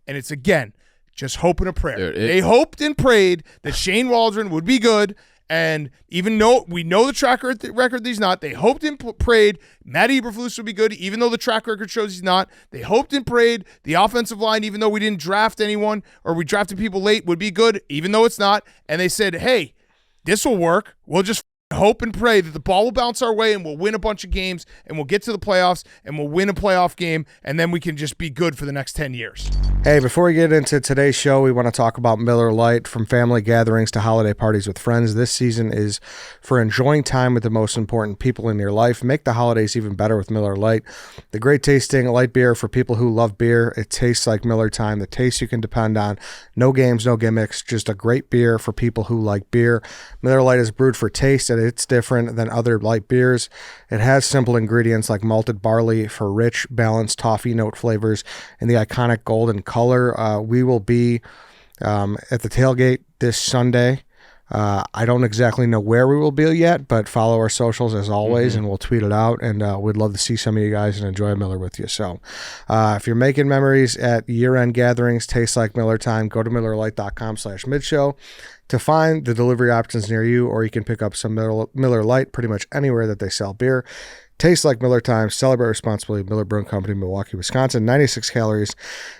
And it's, again, just hope and a prayer. Dude, they hoped and prayed that Shane Waldron would be good. And even though we know the track record that he's not, they hoped and prayed Matt Eberflus would be good, even though the track record shows he's not. They hoped and prayed the offensive line, even though we didn't draft anyone or we drafted people late, would be good, even though it's not. And they said, hey, this will work. We'll just hope and pray that the ball will bounce our way and we'll win a bunch of games and we'll get to the playoffs and we'll win a playoff game, and then we can just be good for the next 10 years. Hey, before we get into today's show, we want to talk about Miller Lite. From family gatherings to holiday parties with friends, this season is for enjoying time with the most important people in your life. Make the holidays even better with Miller Lite. The great tasting light beer for people who love beer. It tastes like Miller time, the taste you can depend on. No games, no gimmicks, just a great beer for people who like beer. Miller Lite is brewed for taste, and it's different than other light beers. It has simple ingredients like malted barley for rich, balanced toffee note flavors and the iconic golden color. We will be at the tailgate this Sunday. I don't exactly know where we will be yet, but follow our socials as always, and we'll tweet it out, and we'd love to see some of you guys and enjoy Miller with you. So if you're making memories at year-end gatherings, taste like Miller time, go to MillerLite.com/midshow to find the delivery options near you, or you can pick up some Miller Lite pretty much anywhere that they sell beer. Tastes like Miller time. Celebrate responsibly. Miller Brewing Company, Milwaukee, Wisconsin. 96 calories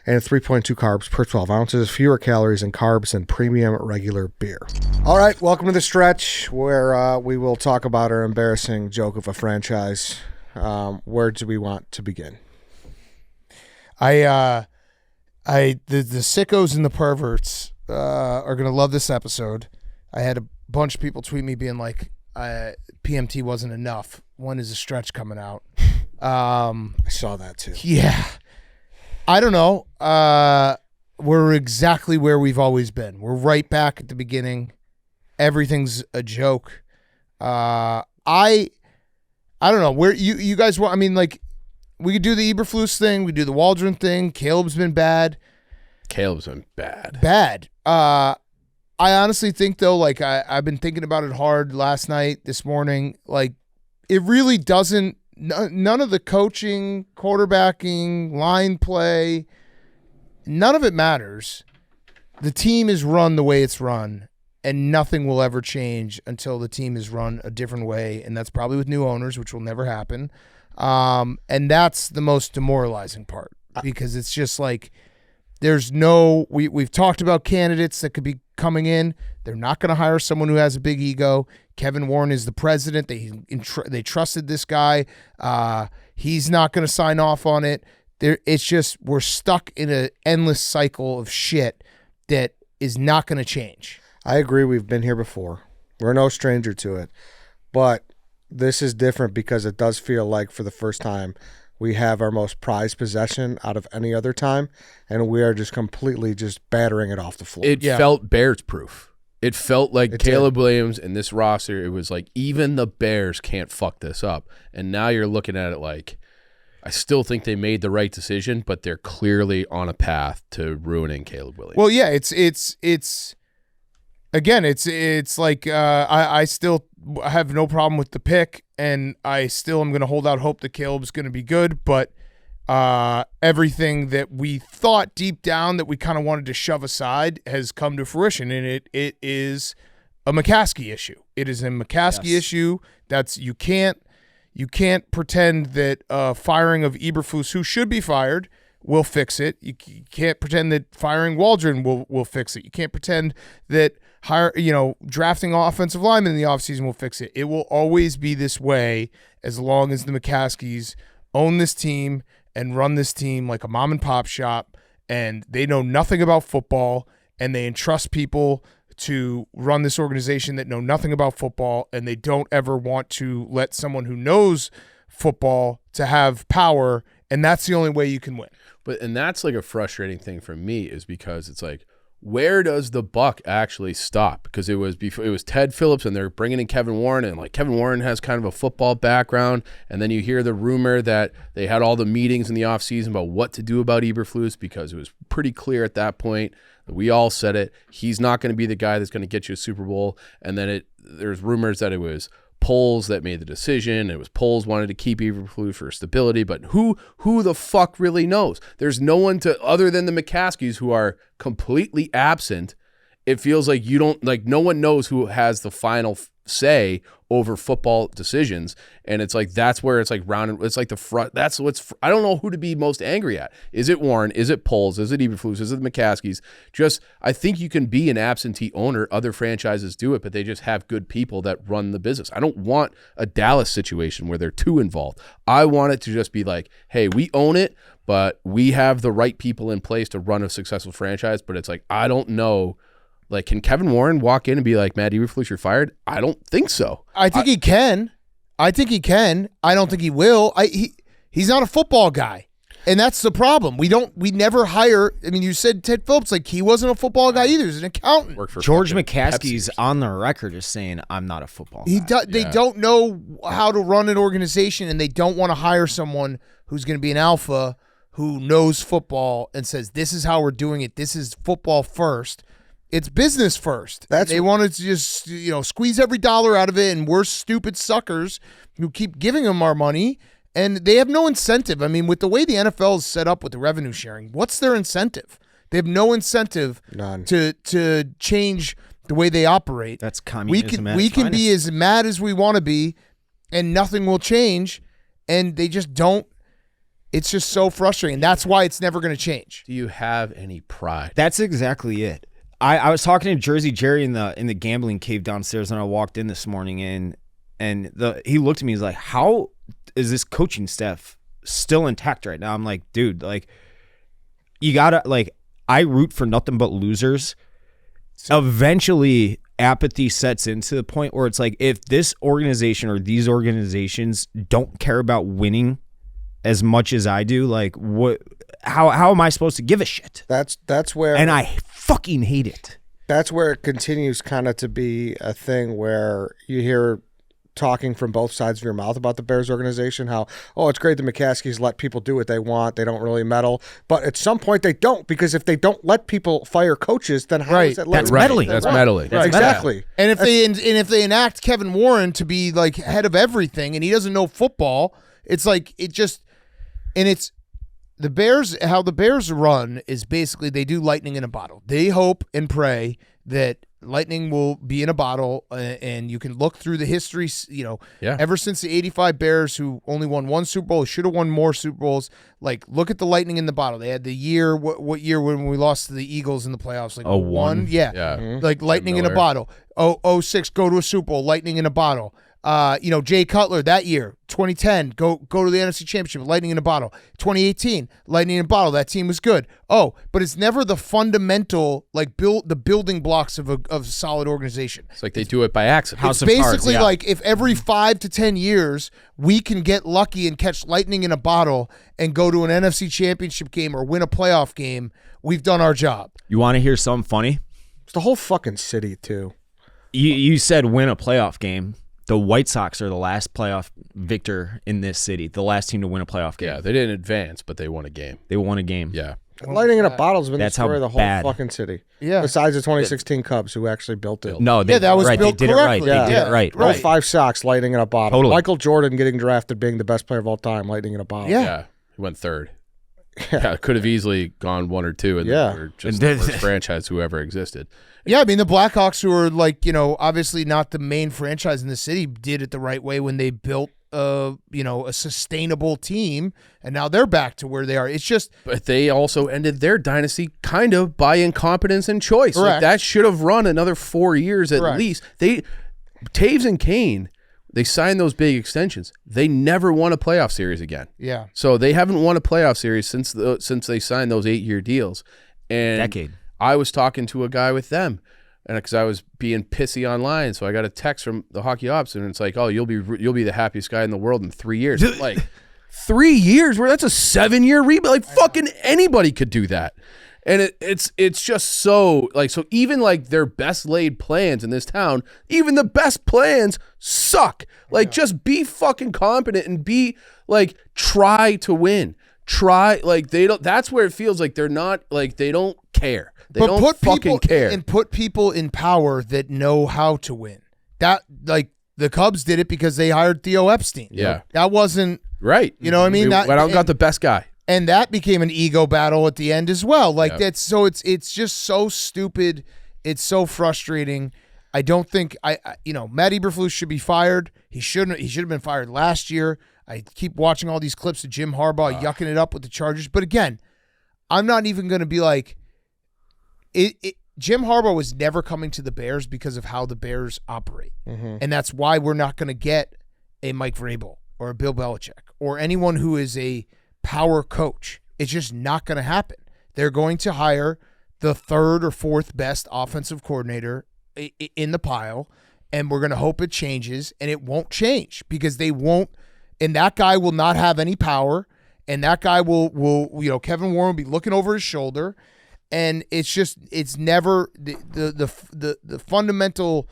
and 3.2 carbs per 12 ounces. Fewer calories and carbs than premium regular beer. All right, welcome to the stretch where we will talk about our embarrassing joke of a franchise. Where do we want to begin? The sickos and the perverts are going to love this episode. I had a bunch of people tweet me being like, PMT wasn't enough. When is a stretch coming out? I saw that too. Yeah. I don't know. We're exactly where we've always been. We're right back at the beginning. Everything's a joke. I don't know. Where you guys want, I mean, like, we could do the Eberflus thing, we could do the Waldron thing. Caleb's been bad. Bad. I honestly think, though, like, I've been thinking about it hard last night, this morning. Like, it really doesn't, none of the coaching, quarterbacking, line play, none of it matters. The team is run the way it's run, and nothing will ever change until the team is run a different way, and that's probably with new owners, which will never happen. And that's the most demoralizing part, because it's just like, there's no, we've talked about candidates that could be coming in. They're not going to hire someone who has a big ego. Kevin Warren is the president. They trusted this guy. He's not going to sign off on it. It's just, we're stuck in an endless cycle of shit that is not going to change. I agree. We've been here before. We're no stranger to it. But this is different because it does feel like for the first time we have our most prized possession out of any other time, and we are just completely just battering it off the floor. It felt Bears proof. It felt like Caleb Williams and this roster, it was like even the Bears can't fuck this up. And now you're looking at it like, I still think they made the right decision, but they're clearly on a path to ruining Caleb Williams. Well, yeah, it's like I still have no problem with the pick, and I still am going to hold out hope that Caleb's going to be good, but everything that we thought deep down that we kind of wanted to shove aside has come to fruition, and it is a McCaskey issue. It is a McCaskey issue. That's you can't pretend that firing of Eberflus, who should be fired, will fix it. You can't pretend that firing Waldron will fix it. You can't pretend that drafting offensive linemen in the offseason will fix it. It will always be this way as long as the McCaskeys own this team and run this team like a mom and pop shop, and they know nothing about football, and they entrust people to run this organization that know nothing about football, and they don't ever want to let someone who knows football to have power, and that's the only way you can win. And that's like a frustrating thing for me, is because it's like, where does the buck actually stop? Because it was Ted Phillips, and they're bringing in Kevin Warren, and like Kevin Warren has kind of a football background, and then you hear the rumor that they had all the meetings in the offseason about what to do about Eberflus, because it was pretty clear at that point, we all said it, he's not going to be the guy that's going to get you a Super Bowl. And then there's rumors that it was Poles that made the decision. It was Poles wanted to keep Eberflus for stability, but who the fuck really knows? There's no one to, other than the McCaskies, who are completely absent. It feels like no one knows who has the final say over football decisions, and it's like that's where it's like round. It's like the front. That's what's. I don't know who to be most angry at. Is it Warren? Is it Poles? Is it Eberflus? Is it the McCaskies? I think you can be an absentee owner. Other franchises do it, but they just have good people that run the business. I don't want a Dallas situation where they're too involved. I want it to just be like, hey, we own it, but we have the right people in place to run a successful franchise. But it's like, I don't know. Like, can Kevin Warren walk in and be like, Matt Eberflus, you're fired? I don't think so. I think he can. I think he can. I don't think he will. He's not a football guy. And that's the problem. We never hire. I mean, you said Ted Phillips, like, he wasn't a football guy either. He's an accountant. George McCaskey's on the record as saying, I'm not a football guy. They don't know how to run an organization, and they don't want to hire someone who's going to be an alpha who knows football and says, this is how we're doing it. This is football first. It's business first. They wanted to just, squeeze every dollar out of it, and we're stupid suckers who keep giving them our money, and they have no incentive. I mean, with the way the NFL is set up with the revenue sharing, what's their incentive? They have no incentive to change the way they operate. That's communism. We can be as mad as we want to be, and nothing will change, and they just don't. It's just so frustrating. That's why it's never going to change. Do you have any pride? That's exactly it. I was talking to Jersey Jerry in the gambling cave downstairs, and I walked in this morning, and he looked at me. He's like, "How is this coaching staff still intact right now?" I'm like, "Dude, like, you gotta like." I root for nothing but losers. Eventually, apathy sets in to the point where it's like, if this organization or these organizations don't care about winning as much as I do, like, what? How am I supposed to give a shit? That's where, and I fucking hate it. That's where it continues kind of to be a thing where you hear talking from both sides of your mouth about the Bears organization, how, it's great the McCaskies let people do what they want. They don't really meddle. But at some point they don't, because if they don't let people fire coaches, then how is that That's meddling. That's meddling. Right. Exactly. And if they enact Kevin Warren to be like head of everything and he doesn't know football, it's like it's the Bears, how the Bears run is basically they do lightning in a bottle. They hope and pray that lightning will be in a bottle, and you can look through the history, ever since the 85 Bears, who only won one Super Bowl, should have won more Super Bowls. Like, look at the lightning in the bottle. They had the year, what year when we lost to the Eagles in the playoffs? Like, 01? Yeah. Mm-hmm. Like, lightning in a bottle. 06, go to a Super Bowl, lightning in a bottle. Jay Cutler that year, 2010, go to the NFC Championship, lightning in a bottle. 2018, lightning in a bottle. That team was good. But it's never the fundamental, like, the building blocks of a solid organization. It's like they do it by accident. It's basically like if every 5 to 10 years we can get lucky and catch lightning in a bottle and go to an NFC Championship game or win a playoff game, we've done our job. You want to hear something funny? It's the whole fucking city too. You said win a playoff game. The White Sox are the last playoff victor in this city, the last team to win a playoff game. Yeah, they didn't advance, but they won a game. They won a game. Yeah. Lightning in a bottle has been That's the story of the how whole bad. fucking city. Yeah. Besides the 2016 Cubs, who actually built it. No, that was right. built They did it right. correctly. They did it right. All 5 Sox, lightning in a bottle. Totally. Michael Jordan getting drafted, being the best player of all time, lightning in a bottle. Yeah. He went third. Yeah, could have easily gone 1 or 2, and Yeah. they were just the worst franchise who ever existed. Yeah, I mean, the Blackhawks, who are like, obviously not the main franchise in the city, did it the right way when they built a sustainable team, and now they're back to where they are. It's just, But they also ended their dynasty kind of by incompetence and choice. Correct. Like, that should have run another 4 years at Correct. least. Taves and Kane, they signed those big extensions. They never won a playoff series again. yeah. So they haven't won a playoff series since they signed those 8-year deals. And Decade. I was talking to a guy with them, and because I was being pissy online, so I got a text from the hockey ops, and it's like, "Oh, you'll be the happiest guy in the world in 3 years." Like, 3 years? Where that's a 7-year rebuild? Like, fucking anybody could do that. And it's just so, like, so even like their best laid plans in this town, even the best plans suck. Like, just be fucking competent and be like, try to win. Try, like, they don't. That's where it feels like they're not, like, they don't care. They don't fucking care. And put people in power that know how to win. That, like, The Cubs did it because they hired Theo Epstein. Yeah. That wasn't Right. You know what I mean? We went out and got the best guy. And that became an ego battle at the end as well. Like Yep. that's so it's just so stupid. It's so frustrating. I don't think Matt Eberflus should be fired. He should have been fired last year. I keep watching all these clips of Jim Harbaugh yucking it up with the Chargers. But again, I'm not even going to be like Jim Harbaugh was never coming to the Bears because of how the Bears operate. Mm-hmm. And that's why we're not going to get a Mike Vrabel or a Bill Belichick or anyone who is a power coach. It's just not going to happen. They're going to hire the third or fourth best offensive coordinator in the pile, and we're going to hope it changes, and it won't change because they won't, and that guy will not have any power, and that guy will Kevin Warren will be looking over his shoulder, and it's never the fundamental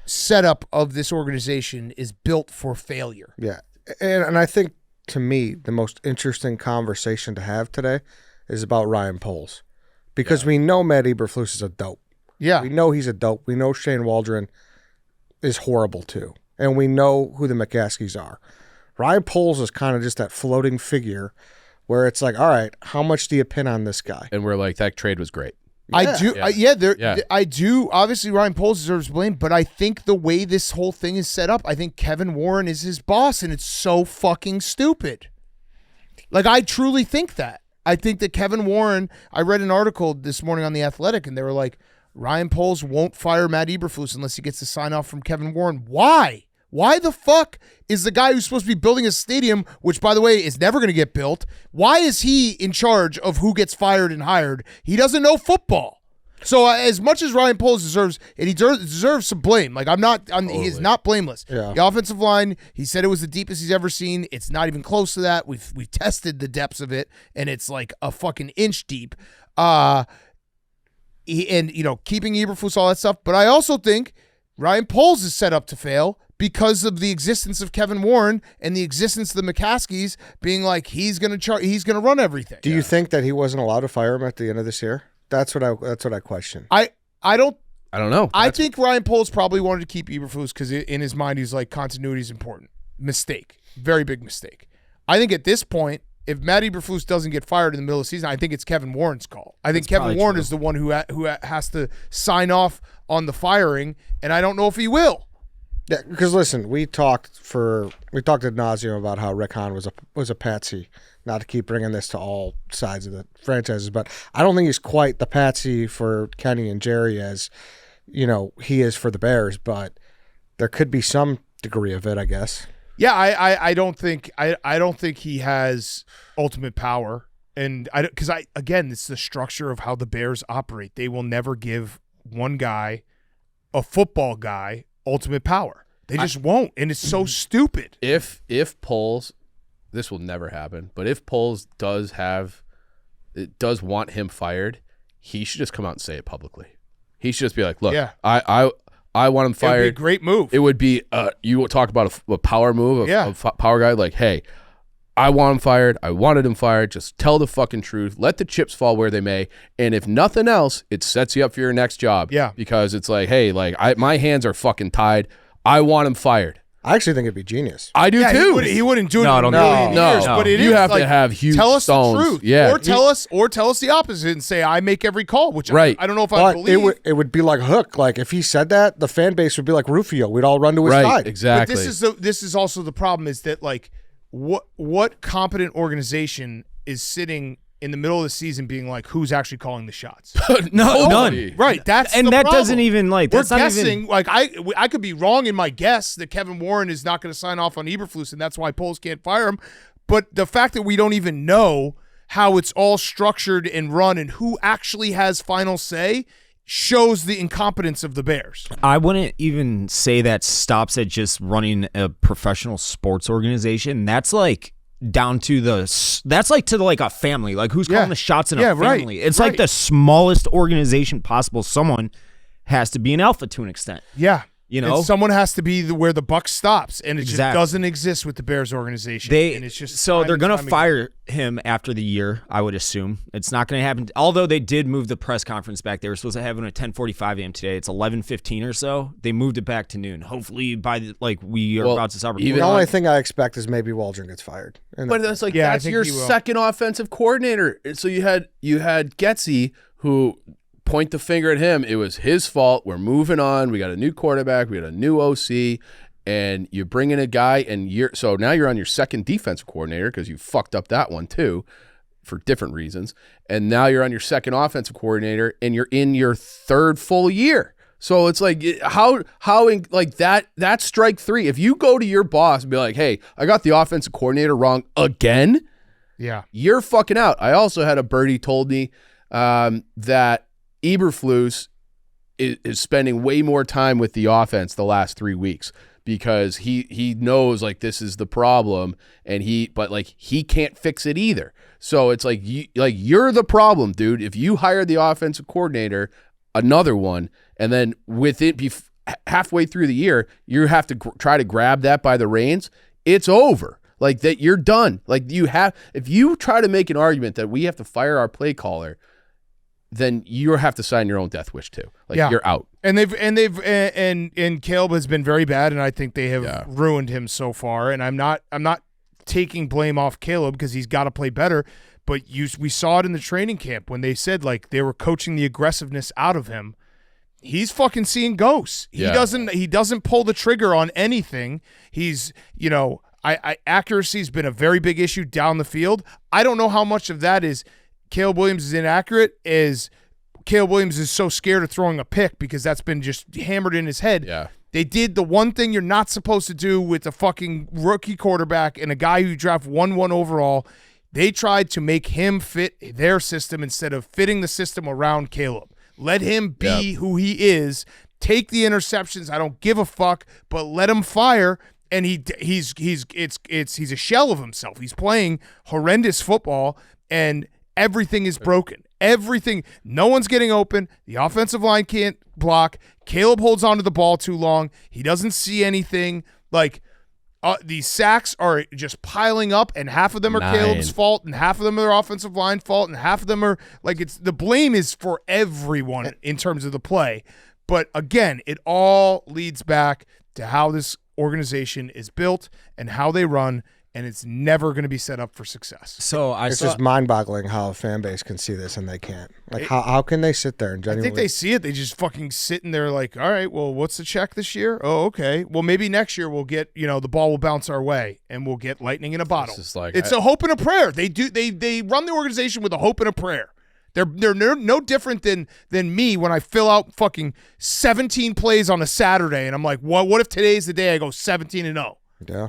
setup of this organization is built for failure. Yeah. And I think, to me, the most interesting conversation to have today is about Ryan Poles. Because we know Matt Eberflus is a dope. Yeah. We know he's a dope. We know Shane Waldron is horrible too. And we know who the McCaskies are. Ryan Poles is kind of just that floating figure where it's like, all right, how much do you pin on this guy? And we're like, that trade was great. I do. Yeah. I do. Obviously, Ryan Poles deserves blame, but I think the way this whole thing is set up, I think Kevin Warren is his boss, and it's so fucking stupid. Like, I truly think that. I think that Kevin Warren, I read an article this morning on The Athletic, and they were like, Ryan Poles won't fire Matt Eberflus unless he gets the sign off from Kevin Warren. Why? Why the fuck is the guy who's supposed to be building a stadium, which, by the way, is never going to get built, why is he in charge of who gets fired and hired? He doesn't know football. So as much as Ryan Poles deserves, and he deserves some blame, like he is not blameless. Yeah. The offensive line, he said it was the deepest he's ever seen. It's not even close to that. We've tested the depths of it, and it's like a fucking inch deep. Keeping Eberflus, all that stuff. But I also think Ryan Poles is set up to fail because of the existence of Kevin Warren and the existence of the McCaskies being like he's gonna run everything. Do you think that he wasn't allowed to fire him at the end of this year? That's what I question. I don't know. I think Ryan Poles probably wanted to keep Eberflus because in his mind he's like continuity is important. Mistake, very big mistake. I think at this point, if Matt Eberflus doesn't get fired in the middle of the season, I think it's Kevin Warren's call. I think Kevin Warren is the one who has to sign off on the firing, and I don't know if he will. Yeah, because listen, we talked ad nauseum about how Rick Hahn was a patsy. Not to keep bringing this to all sides of the franchises, but I don't think he's quite the patsy for Kenny and Jerry as he is for the Bears. But there could be some degree of it, I guess. Yeah, I don't think he has ultimate power, and again, it's the structure of how the Bears operate. They will never give one guy, a football guy, ultimate power. They just won't, and it's so stupid. If Poles, this will never happen, but if Poles does want him fired, he should just come out and say it publicly. He should just be like, "Look, I want him fired." It would be a great move. It would be you talk about a power move, a power guy. Like, hey, I want him fired. I wanted him fired. Just tell the fucking truth. Let the chips fall where they may. And if nothing else, it sets you up for your next job. Yeah, because it's like, hey, like my hands are fucking tied. I want him fired. I actually think it'd be genius. I do too. He wouldn't do it. No, I don't think years, but it you is have like, to have huge tell us stones. the truth, yeah, or tell us the opposite and say I make every call, which right. I don't know if I believe. It would be like Hook. Like if he said that, the fan base would be like Rufio. We'd all run to his side. Exactly. But this is also the problem is that like what competent organization is sitting in the middle of the season being like, who's actually calling the shots? No, none. Right. That's and the that problem. doesn't even like. We're That's not guessing. even, like I could be wrong in my guess that Kevin Warren is not going to sign off on Eberflus, and that's why Poles can't fire him. But the fact that we don't even know how it's all structured and run and who actually has final say shows the incompetence of the Bears. I wouldn't even say that stops at just running a professional sports organization. That's like down to a family. Like who's calling the shots in a family? Right. It's like the smallest organization possible. Someone has to be an alpha to an extent. Yeah. You know, And someone has to be where the buck stops, and it just Exactly. doesn't exist with the Bears organization. And it's just so time they're and gonna time again. fire him after the year. I would assume it's not gonna happen. Although they did move the press conference back. They were supposed to have it at 10:45 a.m. today. It's 11:15 or so. They moved it back to noon. Hopefully by we are about to stop recording. The only thing I expect is maybe Waldron gets fired. And But that's like Yeah, I that's think your he will. second offensive coordinator. So you had Getsy, who point the finger at him. It was his fault. We're moving on. We got a new quarterback. We got a new OC, and you bring in a guy, and so now you're on your second defensive coordinator because you fucked up that one too, for different reasons. And now you're on your second offensive coordinator, and you're in your third full year. So it's like like that's strike three. If you go to your boss and be like, "Hey, I got the offensive coordinator wrong again," Yeah. you're fucking out. I also had a birdie told me that Eberflus is spending way more time with the offense the last 3 weeks because he knows like this is the problem, and he can't fix it either. So it's like you're the problem, dude. If you hire the offensive coordinator, another one, and then halfway through the year, you have to try to grab that by the reins, it's over. Like that, you're done. Like if you try to make an argument that we have to fire our play caller, then you have to sign your own death wish too. Like Yeah. you're out. And Caleb has been very bad, and I think they have ruined him so far. And I'm not taking blame off Caleb because he's got to play better. But we saw it in the training camp when they said like they were coaching the aggressiveness out of him. He's fucking seeing ghosts. He doesn't pull the trigger on anything. He's accuracy's been a very big issue down the field. I don't know how much of that is Caleb Williams is inaccurate, is Caleb Williams is so scared of throwing a pick because that's been just hammered in his head. Yeah. They did the one thing you're not supposed to do with a fucking rookie quarterback and a guy who draft 1-1 overall. They tried to make him fit their system instead of fitting the system around Caleb. Let him be who he is. Take the interceptions. I don't give a fuck, but let him fire. And he's a shell of himself. He's playing horrendous football, and everything is broken. Everything. No one's getting open. The offensive line can't block. Caleb holds onto the ball too long. He doesn't see anything. Like these sacks are just piling up, and half of them are 9. Caleb's fault, and half of them are their offensive line fault, and half of them are the blame is for everyone in terms of the play. But again, it all leads back to how this organization is built and how they run, and it's never going to be set up for success. So it's just mind-boggling how a fan base can see this and they can't. Like, how can they sit there and genuinely? I think they see it. They just fucking sit in there like, all right, well, what's the check this year? Oh, okay. Well, maybe next year we'll get, the ball will bounce our way and we'll get lightning in a bottle. It's a hope and a prayer. They run the organization with a hope and a prayer. They're no different than me when I fill out fucking 17 plays on a Saturday and I'm like, what if today's the day I go 17-0? Yeah.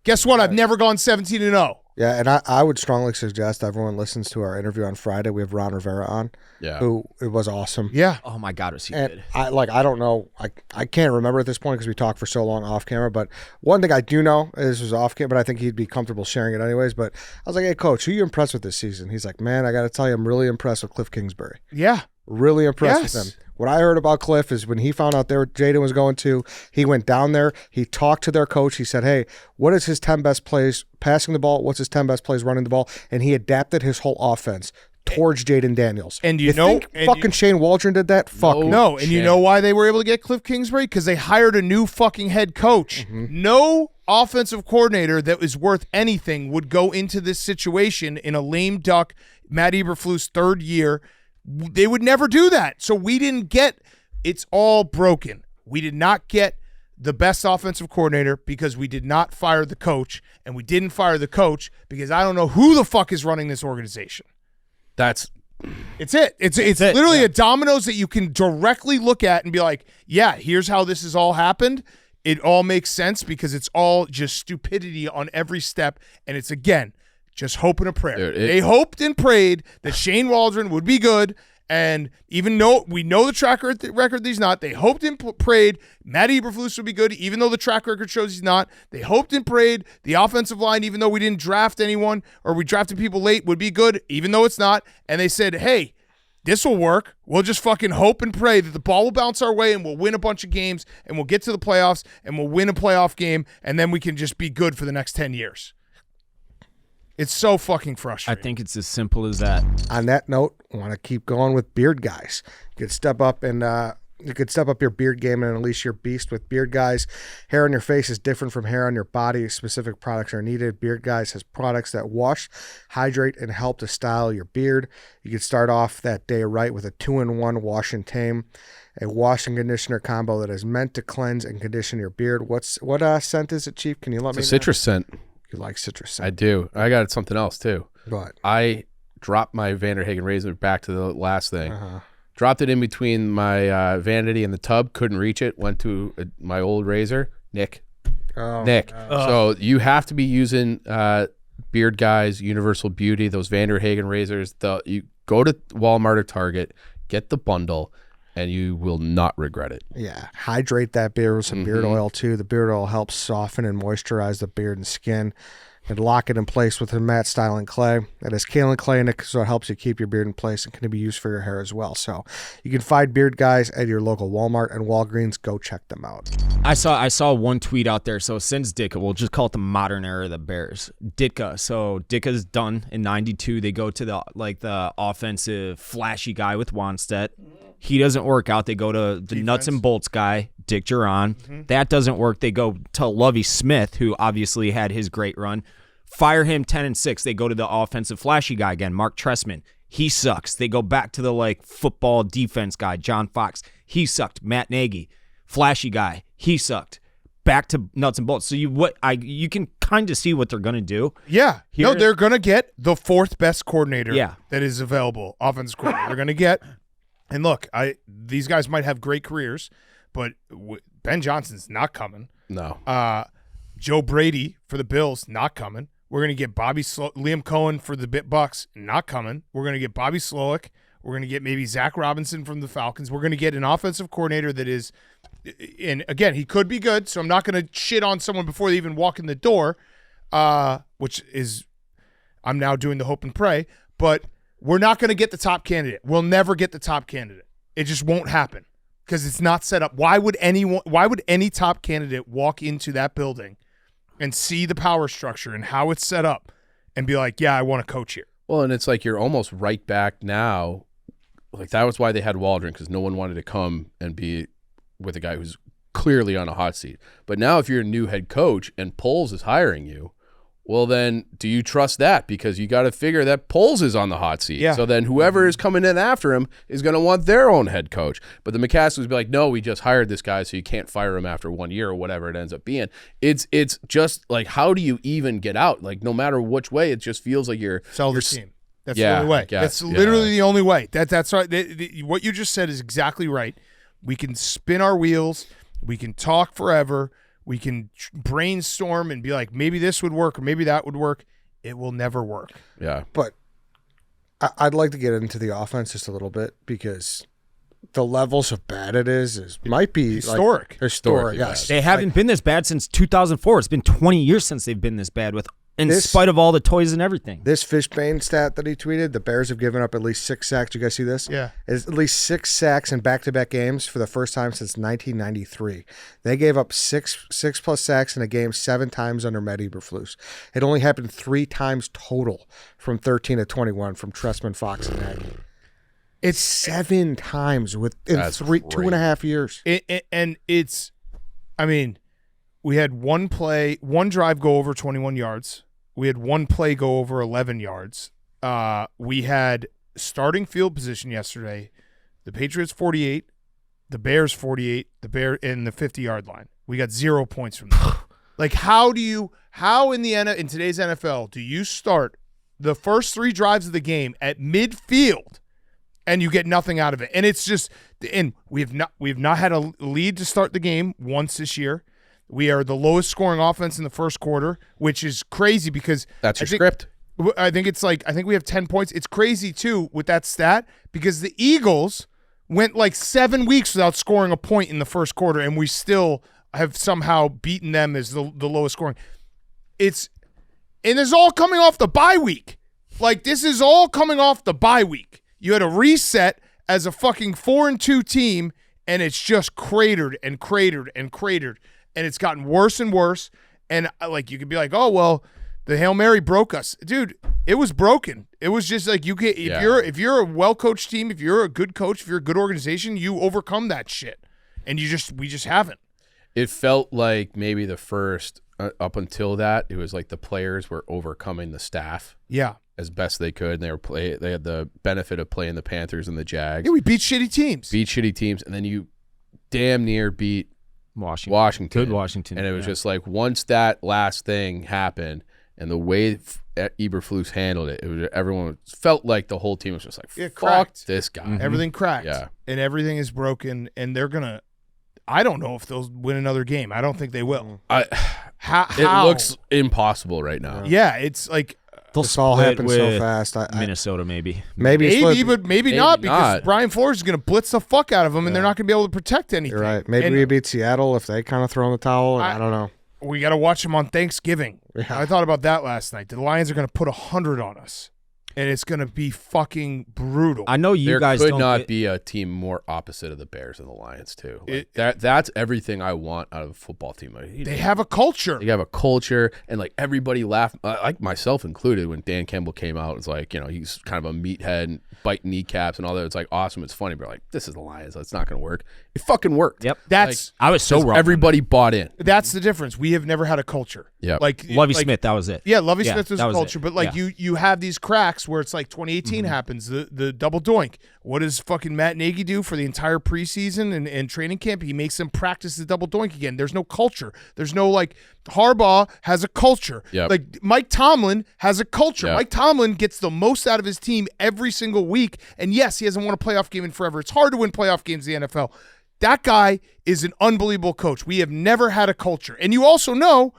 Guess what? I've never gone 17-0. Yeah, and I would strongly suggest everyone listens to our interview on Friday. We have Ron Rivera on, who it was awesome. Yeah. Oh my God, was he and good? I don't know. I can't remember at this point because we talked for so long off camera. But one thing I do know is this was off camera, but I think he'd be comfortable sharing it anyways. But I was like, hey, Coach, who you impressed with this season? He's like, man, I got to tell you, I'm really impressed with Cliff Kingsbury. Yeah. Really impressed with him. What I heard about Cliff is when he found out Jaden was going to, he went down there, he talked to their coach, he said, hey, what is his 10 best plays passing the ball? What's his 10 best plays running the ball? And he adapted his whole offense towards Jaden Daniels. And Shane Waldron did that? Fuck no. And you know why they were able to get Cliff Kingsbury? Because they hired a new fucking head coach. Mm-hmm. No offensive coordinator that was worth anything would go into this situation in a lame duck, Matt Eberflus' third year. They would never do that. So we didn't get – it's all broken. We did not get the best offensive coordinator because we did not fire the coach, and we didn't fire the coach because I don't know who the fuck is running this organization. It's it. It's literally a dominoes that you can directly look at and be like, yeah, here's how this has all happened. It all makes sense because it's all just stupidity on every step, and it's, again – just hope and a prayer. Dude, they hoped and prayed that Shane Waldron would be good, and even though we know the track record that he's not, they hoped and prayed Matt Eberflus would be good, even though the track record shows he's not. They hoped and prayed the offensive line, even though we didn't draft anyone or we drafted people late, would be good, even though it's not. And they said, hey, this will work. We'll just fucking hope and pray that the ball will bounce our way and we'll win a bunch of games and we'll get to the playoffs and we'll win a playoff game and then we can just be good for the next 10 years. It's so fucking frustrating. I think it's as simple as that. On that note, I want to keep going with beard guys. You could step up your beard game and unleash your beast with Beard Guys. Hair on your face is different from hair on your body. Specific products are needed. Beard Guys has products that wash, hydrate, and help to style your beard. You can start off that day right with a 2-in-1 wash and tame, a wash and conditioner combo that is meant to cleanse and condition your beard. What scent is it, Chief? Can you let me know? It's a citrus scent. You like citrus scent? I do. I got something else too. What? I dropped my Vanderhagen razor back to the last thing. Dropped it in between my vanity and the tub. Couldn't reach it. Went to my old razor. Nick. So you have to be using Beard Guys, Universal Beauty, those Vanderhagen razors. You go to Walmart or Target, get the bundle, and you will not regret it. Yeah. Hydrate that beard with some beard oil too. The beard oil helps soften and moisturize the beard and skin. And lock it in place with a matte styling clay. It has kaolin clay in it, so it helps you keep your beard in place and can be used for your hair as well. So you can find Beard Guys at your local Walmart and Walgreens. Go check them out. I saw one tweet out there. So since Ditka, we'll just call it the modern era of the Bears. Ditka. So Ditka's done in '92. They go to the offensive flashy guy with Wanstedt. He doesn't work out. They go to the nuts and bolts guy, Dick Duran. That doesn't work. They go to Lovie Smith, who obviously had his great run. Fire him 10-6. They go to the offensive flashy guy again, Mark Trestman. He sucks. They go back to the football defense guy, John Fox. He sucked. Matt Nagy, flashy guy. He sucked. Back to nuts and bolts. So you can kind of see what they're gonna do. Yeah. They're gonna get the fourth best coordinator that is available, offensive coordinator. They're gonna get. And look, these guys might have great careers, but Ben Johnson's not coming. No. Joe Brady for the Bills, not coming. We're going to get Liam Cohen for the Bucks, not coming. We're going to get Bobby Slowick. We're going to get maybe Zach Robinson from the Falcons. We're going to get an offensive coordinator that is, and again, he could be good, so I'm not going to shit on someone before they even walk in the door, which is, I'm now doing the hope and pray, but we're not going to get the top candidate. We'll never get the top candidate. It just won't happen because it's not set up. Why would any top candidate walk into that building and see the power structure and how it's set up and be like, yeah, I want to coach here? Well, and it's like you're almost right back now. Like that was why they had Waldron, because no one wanted to come and be with a guy who's clearly on a hot seat. But now if you're a new head coach and Poles is hiring you, well, then do you trust that? Because you got to figure that Poles is on the hot seat. Yeah. So then whoever is coming in after him is going to want their own head coach. But the McCaskill be like, no, we just hired this guy, so you can't fire him after 1 year or whatever it ends up being. It's just like, how do you even get out? Like, no matter which way, it just feels like you're sell the team. That's yeah, the only way. guess, That's literally the only way. That's right. What you just said is exactly right. We can spin our wheels. We can talk forever. We can brainstorm and be like, maybe this would work or maybe that would work. It will never work. Yeah. But I'd like to get into the offense just a little bit because the levels of bad it might be historic. Historic, yes. They haven't been this bad since 2004. It's been 20 years since they've been this bad in spite of all the toys and everything. This Fishbane stat that he tweeted, the Bears have given up at least 6 sacks. You guys see this? Yeah. It's at least 6 sacks in back-to-back games for the first time since 1993. They gave up 6 plus sacks in a game 7 times under Matt Eberflus. It only happened 3 times total from 13 to 21 from Trestman, Fox, and Nagy. It's 7 times in 2.5 years. And it's, I mean, we had one drive go over 21 yards. We had one play go over 11 yards. We had starting field position yesterday. The Patriots 48, the Bears 48, the Bear in the 50-yard line. We got 0 points from that. Like, how in today's NFL do you start the first 3 drives of the game at midfield and you get nothing out of it? And it's just, and we've not had a lead to start the game once this year. We are the lowest scoring offense in the first quarter, which is crazy because that's your script. I think we have 10 points. It's crazy too with that stat because the Eagles went like 7 weeks without scoring a point in the first quarter, and we still have somehow beaten them as the lowest scoring. And this is all coming off the bye week. Like, this is all coming off the bye week. You had a reset as a fucking 4-2 team, and it's just cratered and cratered and cratered, and it's gotten worse and worse. And like you could be like, oh well, the Hail Mary broke us, dude. It was broken. It was just like you get if you're a well coached team, if you're a good coach, if you're a good organization, you overcome that shit, and we just haven't. It felt like maybe the first up until that, it was like the players were overcoming the staff. Yeah. As best they could, and they had the benefit of playing the Panthers and the Jags. Yeah, we beat shitty teams. And then you damn near beat Washington. Good Washington. And it was just like once that last thing happened and the way Eberflus handled it, everyone felt like the whole team was just like, fuck this guy. Mm-hmm. Everything cracked. Yeah. And everything is broken, and they're going to – I don't know if they'll win another game. I don't think they will. How? It looks impossible right now. Yeah, it's like – this all happened so fast. Minnesota, maybe, but maybe not because Brian Flores is going to blitz the fuck out of them, and they're not going to be able to protect anything. You're right. Maybe we beat Seattle if they kind of throw in the towel. I don't know. We got to watch them on Thanksgiving. Yeah. I thought about that last night. The Lions are going to put 100 on us, and it's going to be fucking brutal. I know there guys could don't not be a team more opposite of the Bears and the Lions too. Like that's everything I want out of a football team. They have a culture. They have a culture, and like everybody laughed, like myself included, when Dan Campbell came out. It's like, he's kind of a meathead and biting kneecaps and all that. It's like awesome. It's funny, but like, this is the Lions. That's not going to work. It fucking worked. Yep. I was so wrong. Everybody bought in. That's the difference. We have never had a culture. Yeah. Like Lovie Smith, that was it. Yeah, Lovie Smith was a culture, but like Yeah. you have these cracks where it's like 2018 happens, the double doink. What does fucking Matt Nagy do for the entire preseason and training camp? He makes them practice the double doink again. There's no culture. There's no like Harbaugh has a culture. Yep. Like Mike Tomlin has a culture. Yep. Mike Tomlin gets the most out of his team every single week. And yes, he hasn't won a playoff game in forever. It's hard to win playoff games in the NFL. That guy is an unbelievable coach. We have never had a culture. And you also know,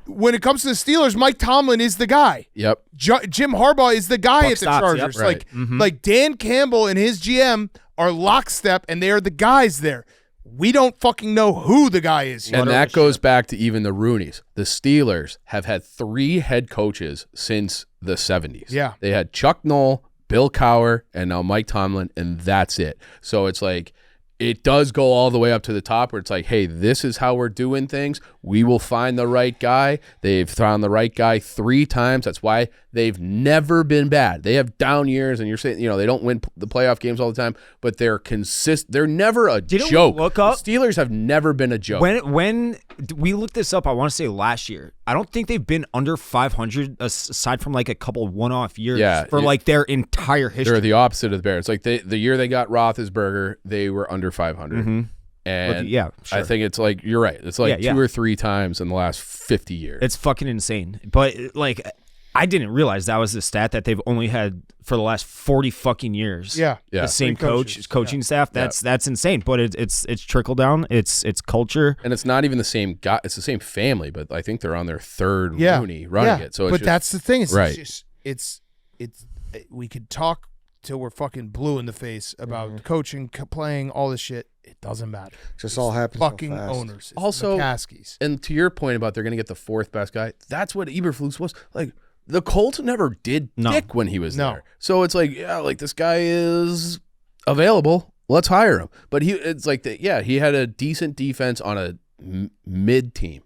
when it comes to the Steelers, Mike Tomlin is the guy. Yep. Jim Harbaugh is the guy Buck at the stops, Chargers. yep, right. Like Dan Campbell and his GM are lockstep, and they are the guys there. We don't fucking know who the guy is. And that goes back to even the Rooneys. The Steelers have had 3 head coaches since the 70s. Yeah. They had Chuck Noll, Bill Cowher, and now Mike Tomlin, and that's it. So it's like, it does go all the way up to the top where it's like, hey, this is how we're doing things. We will find the right guy. They've found the right guy 3 times. That's why they've never been bad. They have down years, and you're saying, they don't win the playoff games all the time, but they're consistent. They're never a joke. Look up? The Steelers have never been a joke. When we looked this up, I want to say last year. I don't think they've been under 500 aside from like a couple one-off years for like their entire history. They're the opposite of the Bears. Like the year they got Roethlisberger, they were under 500. And sure. I think it's like, you're right. It's like 2 or 3 times in the last 50 years. It's fucking insane. But like, I didn't realize that was the stat that they've only had for the last 40 fucking years. Yeah. The same coaching staff. That's insane. But it's trickle down. It's culture. And it's not even the same guy. It's the same family, but I think they're on their 3rd Rooney running it. So it's that's the thing. It's right. just it's we could talk till we're fucking blue in the face about coaching, playing, all this shit. It doesn't matter. Just all happens fucking so fast. owners. It's Also, McCaskies. And to your point about they're going to get the 4th best guy, that's what Eberflus was. Like, the Colts never did dick when he was there. So it's like, this guy is available. Let's hire him. But it's like, he had a decent defense on a mid team.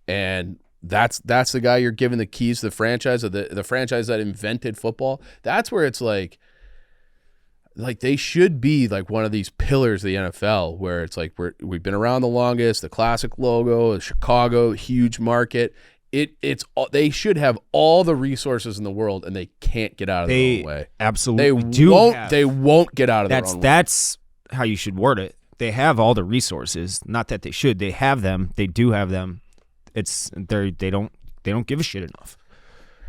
And that's the guy you're giving the keys to the franchise, of the franchise that invented football. That's where it's like they should be like one of these pillars of the NFL, where it's like we've been around the longest, the classic logo, Chicago, huge market. They should have all the resources in the world, and they can't get out of their own way. Absolutely, they won't get out of their own way. That's how you should word it. They have all the resources. Not that they should. They have them. They do have them. They don't give a shit enough.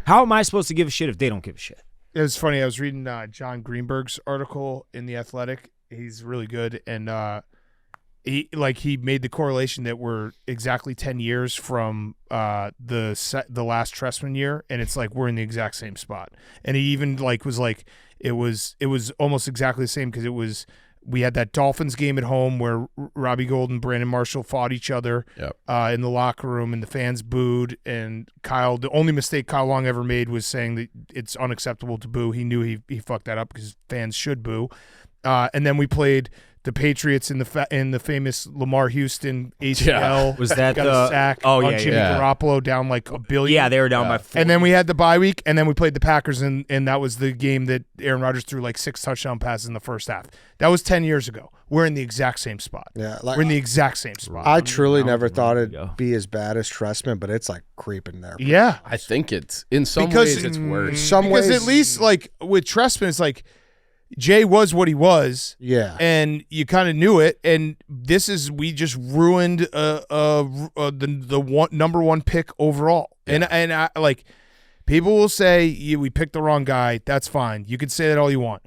How am I supposed to give a shit if they don't give a shit? It was funny. I was reading John Greenberg's article in The Athletic. He's really good, and he made the correlation that we're exactly 10 years from the last Trestman year, and it's like we're in the exact same spot. And he even was like it was almost exactly the same, because it was We had that Dolphins game at home where Robbie Gould and Brandon Marshall fought each other in the locker room, and the fans booed. And the only mistake Kyle Long ever made was saying that it's unacceptable to boo. He knew he fucked that up because fans should boo. And then we played the Patriots in the famous Lamar Houston ACL. Yeah. Was that got a sack on Jimmy Garoppolo down like $1 billion? Yeah, they were down by 4. And then we had the bye week, and then we played the Packers, and that was the game that Aaron Rodgers threw like 6 touchdown passes in the first half. That was 10 years ago. We're in the exact same spot. Yeah, we're in the exact same spot. I truly never thought it'd be as bad as Trestman, but it's like creeping there. Yeah, I think it's in some ways it's worse. In some ways, at least like with Trestman, it's like Jay was what he was. Yeah, and you kind of knew it. And we just ruined the number 1 pick overall. Yeah. And I, like, people will say we picked the wrong guy. That's fine. You can say that all you want.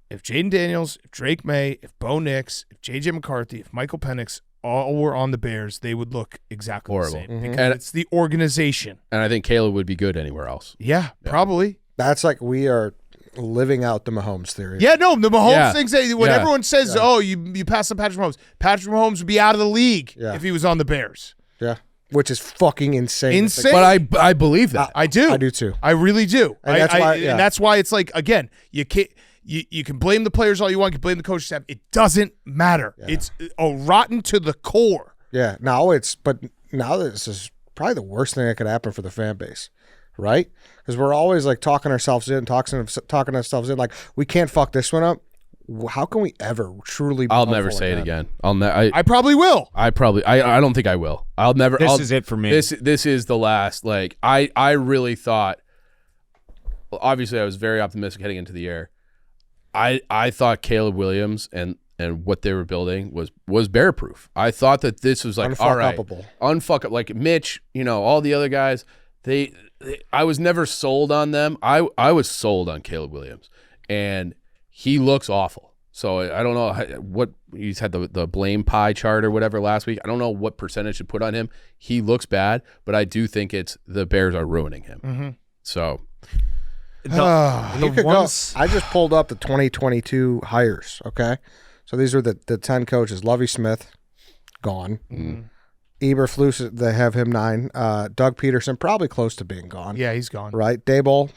If Jaden Daniels, if Drake May, if Bo Nix, if JJ McCarthy, if Michael Penix all were on the Bears, they would look exactly horrible. The same. Because it's the organization. And I think Caleb would be good anywhere else. Yeah, probably. That's like we are living out the Mahomes theory. Yeah, no, the Mahomes things. When everyone says, "Oh, you pass on Patrick Mahomes would be out of the league if he was on the Bears." Yeah, which is fucking insane. Insane. But I believe that. I do. I do too. I really do. And and that's why it's like, again, you can't. You can blame the players all you want. You can blame the coaching staff. It doesn't matter. Yeah. It's rotten to the core. Yeah. Now this is probably the worst thing that could happen for the fan base, right? Because we're always like talking ourselves in, like we can't fuck this one up. How can we ever truly? I'll never say it again. I probably will. I don't think I will. I'll never. This is it for me. This is the last. Like I really thought. Well, obviously, I was very optimistic heading into the year. I thought Caleb Williams and what they were building was bear proof. I thought that this was like all right, unfuck like Mitch, all the other guys. I was never sold on them. I was sold on Caleb Williams, and he looks awful. So I don't know what he's had the blame pie chart or whatever last week. I don't know what percentage to put on him. He looks bad, but I do think it's the Bears are ruining him. Mm-hmm. So. I just pulled up the 2022 hires, okay? So these are the 10 coaches. Lovie Smith, gone. Mm-hmm. Eberflus, they have him 9. Doug Peterson, probably close to being gone. Yeah, he's gone. Right? Daboll,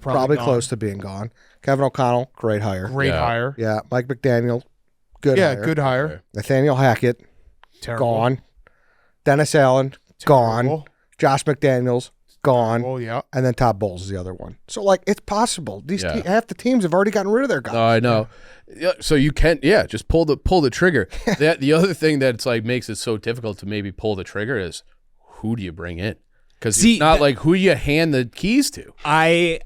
probably close to being gone. Kevin O'Connell, great hire. Great hire. Yeah. Mike McDaniel, good hire. Yeah, good hire. Nathaniel Hackett, terrible. Gone. Dennis Allen, gone. Josh McDaniels, gone. Oh yeah, and then Todd Bowles is the other one. So like, it's possible. These half the teams have already gotten rid of their guys. Oh, I know. Yeah, so you can just pull the trigger. The other thing that's like makes it so difficult to maybe pull the trigger is who do you bring in? Because it's not like who you hand the keys to. I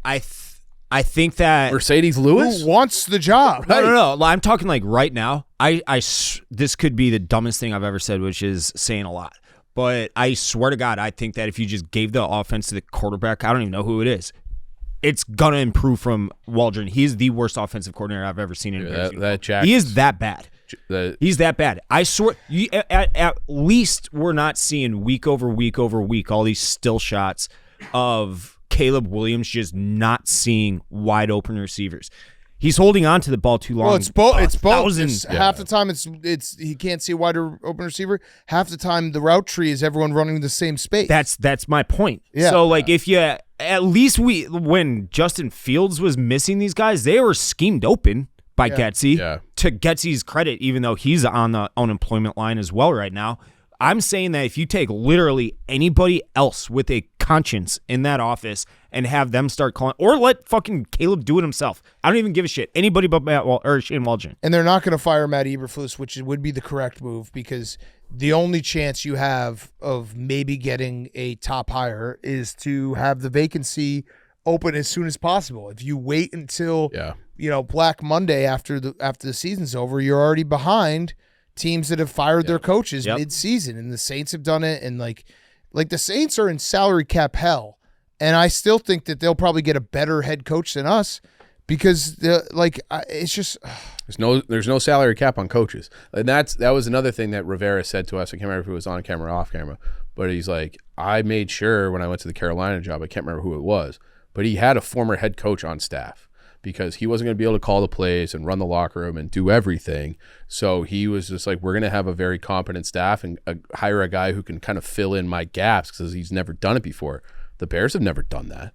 think that Mercedes Lewis who wants the job. Right. No. I'm talking like right now. This could be the dumbest thing I've ever said, which is saying a lot. But I swear to God, I think that if you just gave the offense to the quarterback, I don't even know who it is, it's going to improve from Waldron. He is the worst offensive coordinator I've ever seen in He is that bad. He's that bad. I swear, at least we're not seeing week over week over week all these still shots of Caleb Williams just not seeing wide open receivers. He's holding on to the ball too long. Well, it's both. Half the time it's he can't see a wide open receiver. Half the time the route tree is everyone running the same space. That's my point. Yeah. So like if you at least when Justin Fields was missing these guys, they were schemed open by Getsy. Yeah. To Getsy's credit, even though he's on the unemployment line as well right now, I'm saying that if you take literally anybody else with a conscience in that office and have them start calling, or let fucking Caleb do it himself. I don't even give a shit. Anybody but Shane Waldron. And they're not going to fire Matt Eberflus, which would be the correct move, because the only chance you have of maybe getting a top hire is to have the vacancy open as soon as possible. If you wait until Black Monday after the season's over, you're already behind teams that have fired their coaches mid-season, and the Saints have done it, and like the Saints are in salary cap hell, and I still think that they'll probably get a better head coach than us because it's just there's no salary cap on coaches, and that was another thing that Rivera said to us. I can't remember if it was on camera or off camera, but he's like, I made sure when I went to the Carolina job, I can't remember who it was, but he had a former head coach on staff because he wasn't going to be able to call the plays and run the locker room and do everything. So he was just like, we're going to have a very competent staff and hire a guy who can kind of fill in my gaps because he's never done it before. The Bears have never done that.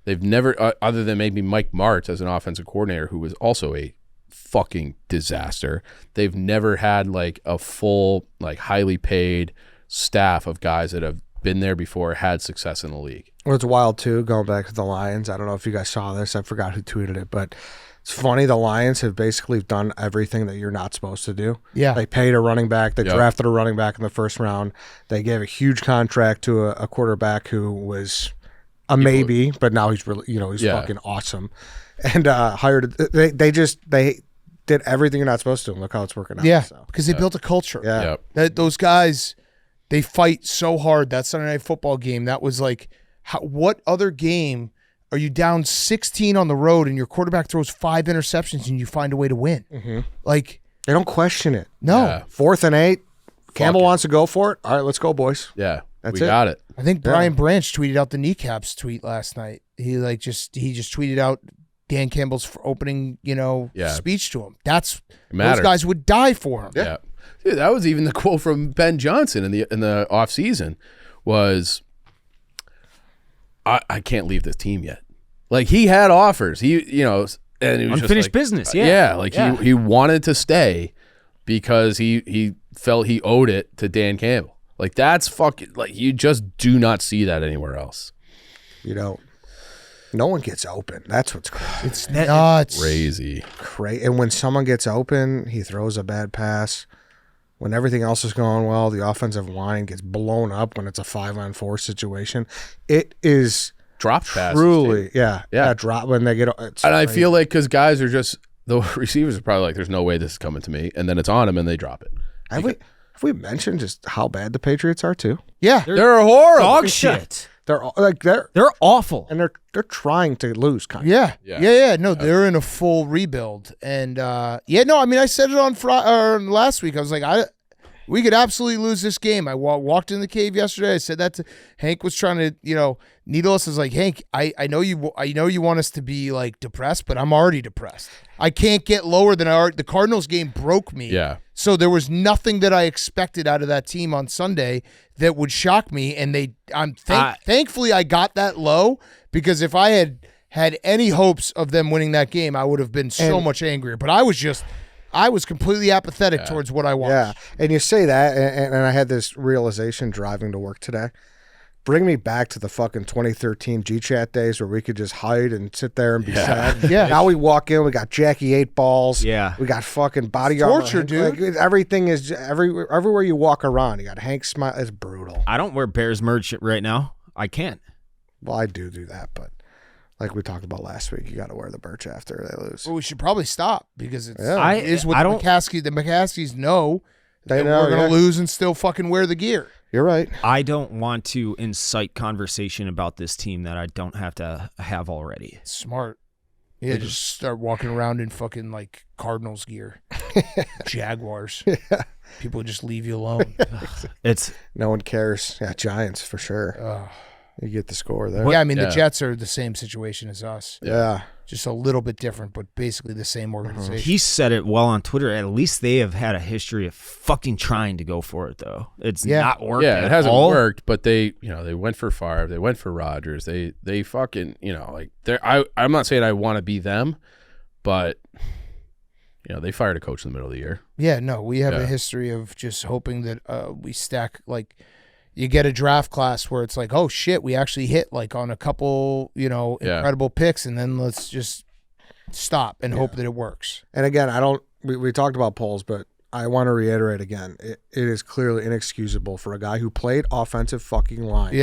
They've never, other than maybe Mike Martz as an offensive coordinator, who was also a fucking disaster. They've never had like a full, like highly paid staff of guys that have been there before, had success in the league. Well, it's wild too, going back to the Lions. I don't know if you guys saw this. I forgot who tweeted it, but it's funny. The Lions have basically done everything that you're not supposed to do. Yeah. They paid a running back. They drafted a running back in the first round. They gave a huge contract to a quarterback who was a maybe, but now he's really, he's fucking awesome. And hired. They did everything you're not supposed to. And look how it's working out. Yeah, so. because they built a culture. Yeah. Those guys, they fight so hard. That Sunday Night Football game, that was like, what other game are you down 16 on the road and your quarterback throws 5 interceptions and you find a way to win? Mm-hmm. Like, they don't question it. No. Yeah. 4th and 8. Campbell wants to go for it. All right, let's go, boys. Yeah, That's we it. got it. I think Brian Branch tweeted out the kneecaps tweet last night. He just tweeted out Dan Campbell's opening, speech to him. Those guys would die for him. Yeah. Dude, that was even the quote from Ben Johnson in the offseason was, I can't leave this team yet. Like, he had offers. He, and he was Unfinished just like, business, he wanted to stay because he felt he owed it to Dan Campbell. Like, that's fucking, like, you just do not see that anywhere else. No one gets open. That's what's crazy. It's nuts. Crazy. And when someone gets open, he throws a bad pass. When everything else is going well, the offensive line gets blown up when it's a 5-on-4 situation. It is Drop passes. truly, Yeah. drop when they get. And I feel like because guys are just, the receivers are probably like, there's no way this is coming to me. And then it's on them and they drop it. Have we mentioned just how bad the Patriots are too? Yeah. They're horrible. Dog shit. They're awful. and they're trying to lose kind of. Yeah. No, they're in a full rebuild. And I said it on last week. I was like, we could absolutely lose this game. I walked in the cave yesterday. I said that to Hank. Was trying to, needle us. I was like, Hank, I know you want us to be like depressed, but I'm already depressed. I can't get lower than the Cardinals game broke me. Yeah. So there was nothing that I expected out of that team on Sunday that would shock me. And thankfully I got that low, because if I had any hopes of them winning that game, I would have been so much angrier. But I was completely apathetic towards what I watched. Yeah, and you say that, and I had this realization driving to work today. Bring me back to the fucking 2013 G-Chat days where we could just hide and sit there and be sad. Yeah. Now we walk in, we got Jackie 8 Balls. Yeah. We got fucking body torture, armor. dude. Like, everything is everywhere you walk around. You got Hank Smile. It's brutal. I don't wear Bears merch right now. I can't. Well, I do that, but like we talked about last week, you got to wear the merch after they lose. Well, we should probably stop, because it Yeah. is what the McCaskies know. They that know, we're going to lose and still fucking wear the gear. You're right. I don't want to incite conversation about this team that I don't have to have already. Smart. Yeah, just start walking around in fucking like Cardinals gear. Jaguars. Yeah. People just leave you alone. No one cares. Yeah, Giants for sure. You get the score there. Yeah, I mean, the Jets are the same situation as us. Yeah. Just a little bit different, but basically the same organization. He said it well on Twitter. At least they have had a history of fucking trying to go for it, though. It's not worked. Yeah, it hasn't all. worked, but they went for Favre, they went for Rodgers, they fucking, like I'm not saying I want to be them, but they fired a coach in the middle of the year. Yeah, no, we have a history of just hoping that we stack, like, you get a draft class where it's like, oh shit, we actually hit like on a couple, incredible picks, and then let's just stop and hope that it works. And again, we talked about polls, but I want to reiterate again, it is clearly inexcusable for a guy who played offensive fucking line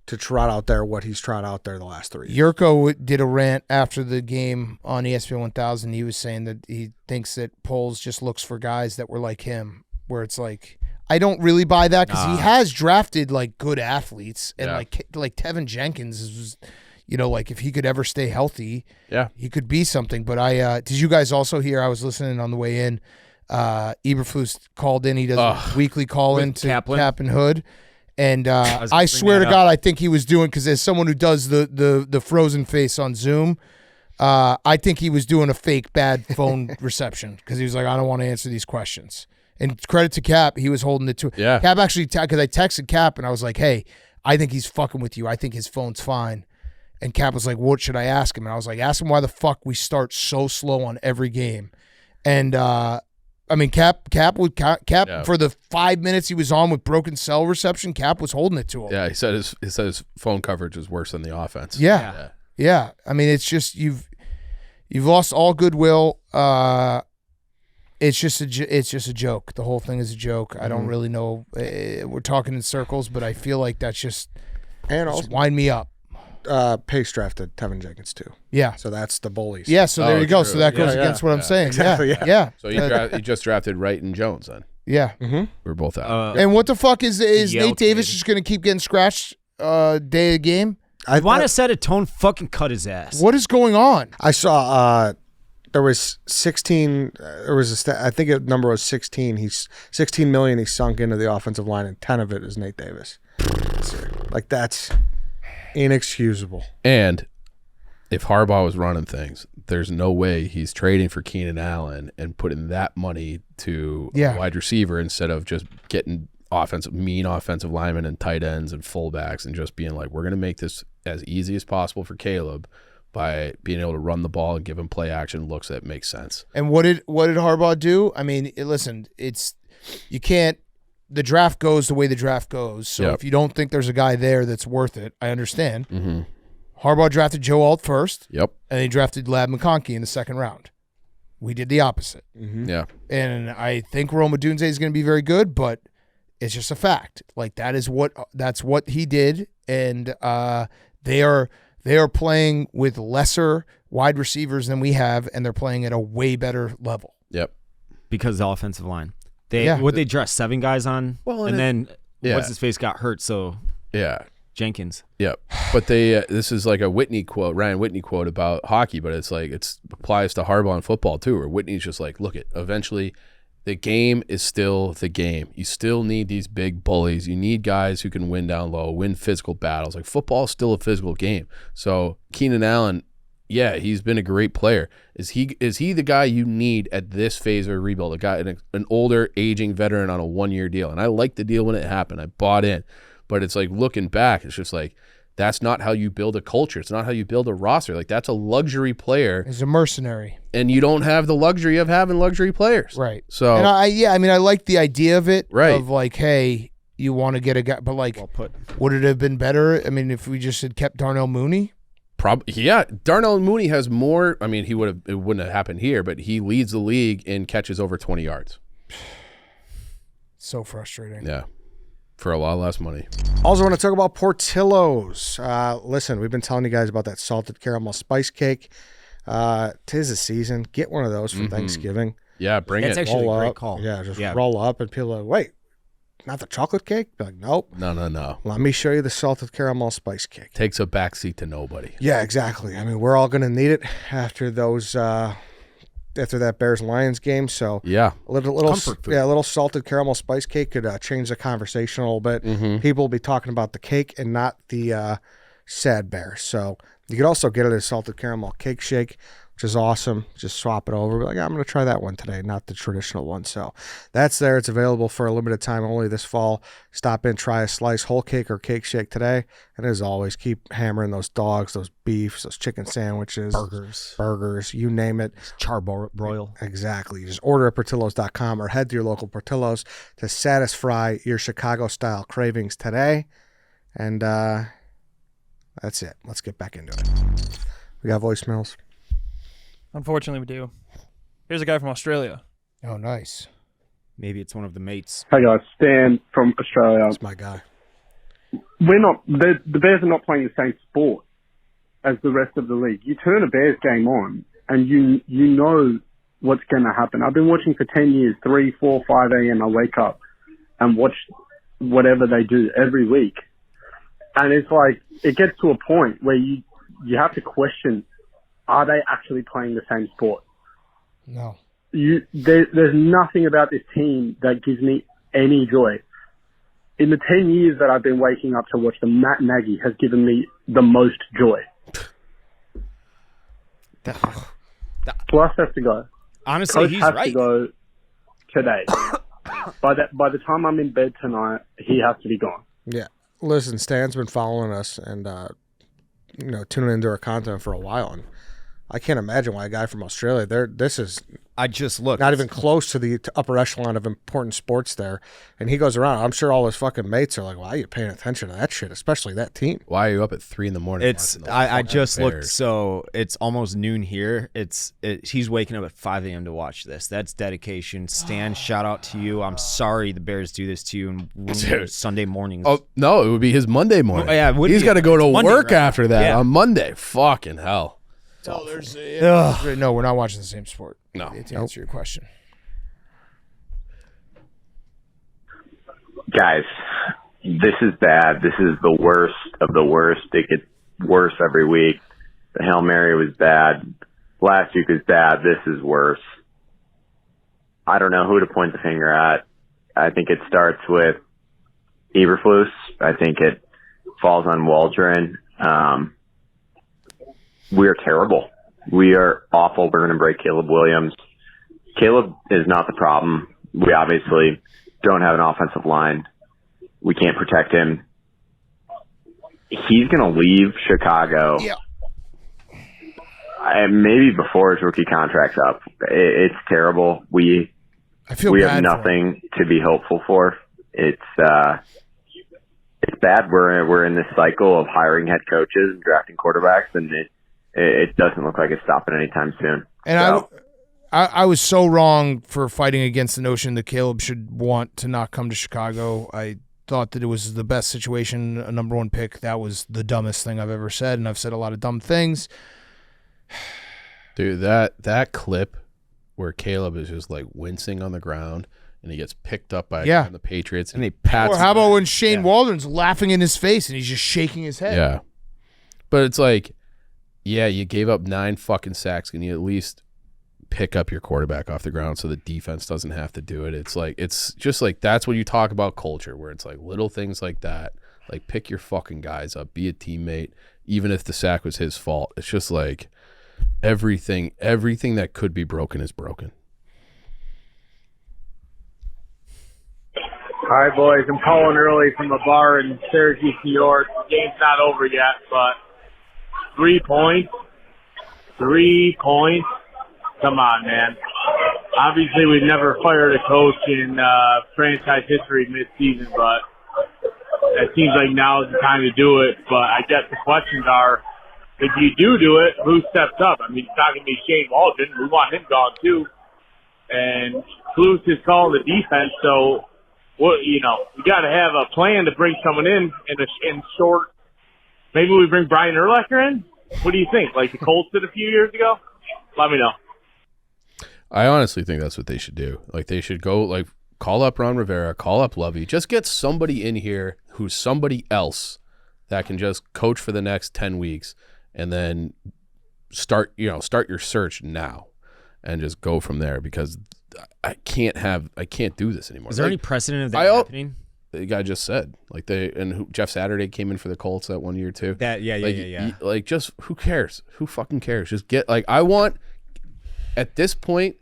to trot out there what he's trot out there the last 3 years. Yurko did a rant after the game on ESPN 1000. He was saying that he thinks that Poles just looks for guys that were like him, where it's like, I don't really buy that, because he has drafted like good athletes, and like Tevin Jenkins is, like if he could ever stay healthy, he could be something. But did you guys also hear? I was listening on the way in. Eberflus called in. He does a weekly call in to Cap and Hood, and I swear to God, I think he was doing, because as someone who does the frozen face on Zoom, I think he was doing a fake bad phone reception because he was like, I don't want to answer these questions. And credit to Cap, he was holding it to. Yeah. Cap actually, because I texted Cap and I was like, hey, I think he's fucking with you. I think his phone's fine. And Cap was like, what should I ask him? And I was like, ask him why the fuck we start so slow on every game. And I mean, Cap for the 5 minutes he was on with broken cell reception, Cap was holding it to him. Yeah, he said his phone coverage was worse than the offense. Yeah. I mean, it's just you've lost all goodwill. It's just a joke. The whole thing is a joke. I don't really know. We're talking in circles, but I feel like that's just wind me up. Pace drafted Tevin Jenkins too. Yeah. So that's the bullies. Yeah. So there you go. True. So that goes against what I'm saying. Exactly, Yeah. So he just drafted Wright and Jones then. Yeah. We're both out. And what the fuck is Yale Nate Davis kid. just going to keep getting scratched day of game? I Want to set a tone? Fucking cut his ass. What is going on? I saw there was 16. There was I think the number was 16. He's 16 million. He sunk into the offensive line, and 10 of it is Nate Davis. Like that's inexcusable. And if Harbaugh was running things, there's no way he's trading for Keenan Allen and putting that money to a wide receiver instead of just getting mean offensive linemen and tight ends and fullbacks and just being like, we're going to make this as easy as possible for Caleb by being able to run the ball and give him play action looks that make sense. And what did Harbaugh do? I mean, listen, you can't. The draft goes the way the draft goes. So if you don't think there's a guy there that's worth it, I understand. Mm-hmm. Harbaugh drafted Joe Alt first. Yep. And he drafted Lab McConkey in the second round. We did the opposite. Mm-hmm. Yeah. And I think Rome Odunze is going to be very good, but it's just a fact. Like that's what he did, and they are playing with lesser wide receivers than we have, and they're playing at a way better level. Yep. Because of the offensive line. Yeah. They dress 7 guys on? Well, and then what's yeah. his face got hurt, so Yeah. Jenkins. Yep. But they this is like a Ryan Whitney quote about hockey, but it's like it applies to Harbaugh in football too, where Whitney's just like, look, eventually the game is still the game. You still need these big bullies. You need guys who can win down low, win physical battles. Like football is still a physical game. So Keenan Allen, yeah, he's been a great player. Is he the guy you need at this phase of a rebuild? A guy, an older, aging veteran on a 1-year deal. And I liked the deal when it happened. I bought in. But it's like looking back, it's just like that's not how you build a culture. It's not how you build a roster. Like that's a luxury player. He's a mercenary. And you don't have the luxury of having luxury players. Right. So and I like the idea of it. Right. Of like, hey, you want to get a guy, but like, Well put. would it have been better? I mean, if we just had kept Darnell Mooney. yeah, Darnell Mooney has more. I mean, it wouldn't have happened here, but he leads the league in catches over 20 yards. So frustrating. Yeah. For a lot less money. Also, want to talk about Portillo's. Listen, we've been telling you guys about that salted caramel spice cake. 'Tis the season. Get one of those for Thanksgiving. Yeah, bring That's it. actually Roll a great up. call. Yeah, just roll up, and people are like, wait, not the chocolate cake? Be like, nope. No. Let me show you the salted caramel spice cake. Takes a backseat to nobody. Yeah, exactly. I mean, we're all going to need it after those. After that Bears-Lions game, so Yeah. a little Comfort food. a little salted caramel spice cake could change the conversation a little bit. People will be talking about the cake and not the sad bear. So you could also get it as salted caramel cake shake, which is awesome. Just swap it over. Be like, I'm going to try that one today, not the traditional one. So that's there. It's available for a limited time only this fall. Stop in, try a slice, whole cake or cake shake today. And as always, keep hammering those dogs, those beefs, those chicken sandwiches, burgers, you name it. Charbroil. Exactly. Just order at Portillo's.com or head to your local Portillo's to satisfy your Chicago-style cravings today. And that's it. Let's get back into it. We got voicemails. Unfortunately, we do. Here's a guy from Australia. Oh, nice. Maybe it's one of the mates. Hey guys, Stan from Australia. That's my guy. The Bears are not playing the same sport as the rest of the league. You turn a Bears game on and you know what's going to happen. I've been watching for 10 years, 3, 4, 5 a.m. I wake up and watch whatever they do every week. And it's like, it gets to a point where you have to question, are they actually playing the same sport? No. There's nothing about this team that gives me any joy. In the 10 years that I've been waking up to watch them, Matt Nagy has given me the most joy. Russ has to go. Honestly, Coach he's has right. to go today. By the time I'm in bed tonight, he has to be gone. Yeah. Listen, Stan's been following us and tuning into our content for a while, and I can't imagine why a guy from Australia this is I just looked. not even close to the upper echelon of important sports there. And he goes around. I'm sure all his fucking mates are like, why are you paying attention to that shit, especially that team? Why are you up at 3 a.m? I just looked, so it's almost noon here. He's waking up at 5 a.m. to watch this. That's dedication. Stan, shout out to you. I'm sorry the Bears do this to you and ruin your Sunday mornings. Oh no, it would be his Monday morning. Oh, yeah, it would he's be. got to go to It's Monday, work right? after that Yeah. on Monday. Fucking hell. No, we're not watching the same sport. No. To answer your question. Guys, this is bad. This is the worst of the worst. It gets worse every week. The Hail Mary was bad. Last week was bad. This is worse. I don't know who to point the finger at. I think it starts with Eberflus. I think it falls on Waldron. We are terrible. We are awful. We're going to break Caleb Williams. Caleb is not the problem. We obviously don't have an offensive line. We can't protect him. He's going to leave Chicago. Yeah. Maybe before his rookie contract's up. It's terrible. We I feel have bad for him. nothing to be hopeful for. It's bad. We're in this cycle of hiring head coaches and drafting quarterbacks, and it doesn't look like it's stopping anytime soon. And So, I was so wrong for fighting against the notion that Caleb should want to not come to Chicago. I thought that it was the best situation, a number one pick. That was the dumbest thing I've ever said, and I've said a lot of dumb things. Dude, that clip where Caleb is just like wincing on the ground and he gets picked up by a guy on the Patriots and he pats Or how about when Shane Waldron's laughing in his face and he's just shaking his head? Yeah. But it's like, yeah, you gave up 9 fucking sacks. Can you at least pick up your quarterback off the ground so the defense doesn't have to do it? It's just like that's when you talk about culture, where it's like little things like that. Like pick your fucking guys up, be a teammate, even if the sack was his fault. It's just like everything that could be broken is broken. All right, boys, I'm calling early from a bar in Syracuse, New York. The game's not over yet, but 3 points. 3 points. Come on, man. Obviously, we've never fired a coach in franchise history mid-season, but it seems like now is the time to do it. But I guess the questions are, if you do it, who steps up? I mean, it's not going to be Shane Waldron. We want him gone, too. And Flus is calling the defense, so we got to have a plan to bring someone in short. Maybe we bring Brian Urlacher in. What do you think? Like the Colts did a few years ago? Let me know. I honestly think that's what they should do. Like they should go like call up Ron Rivera, call up Lovey, just get somebody in here who's somebody else that can just coach for the next 10 weeks and then start your search now and just go from there, because I can't do this anymore. Is there any precedent of that happening? The guy just said Jeff Saturday came in for the Colts that one year too. Yeah. Like just who cares? Who fucking cares? Just get I want at this point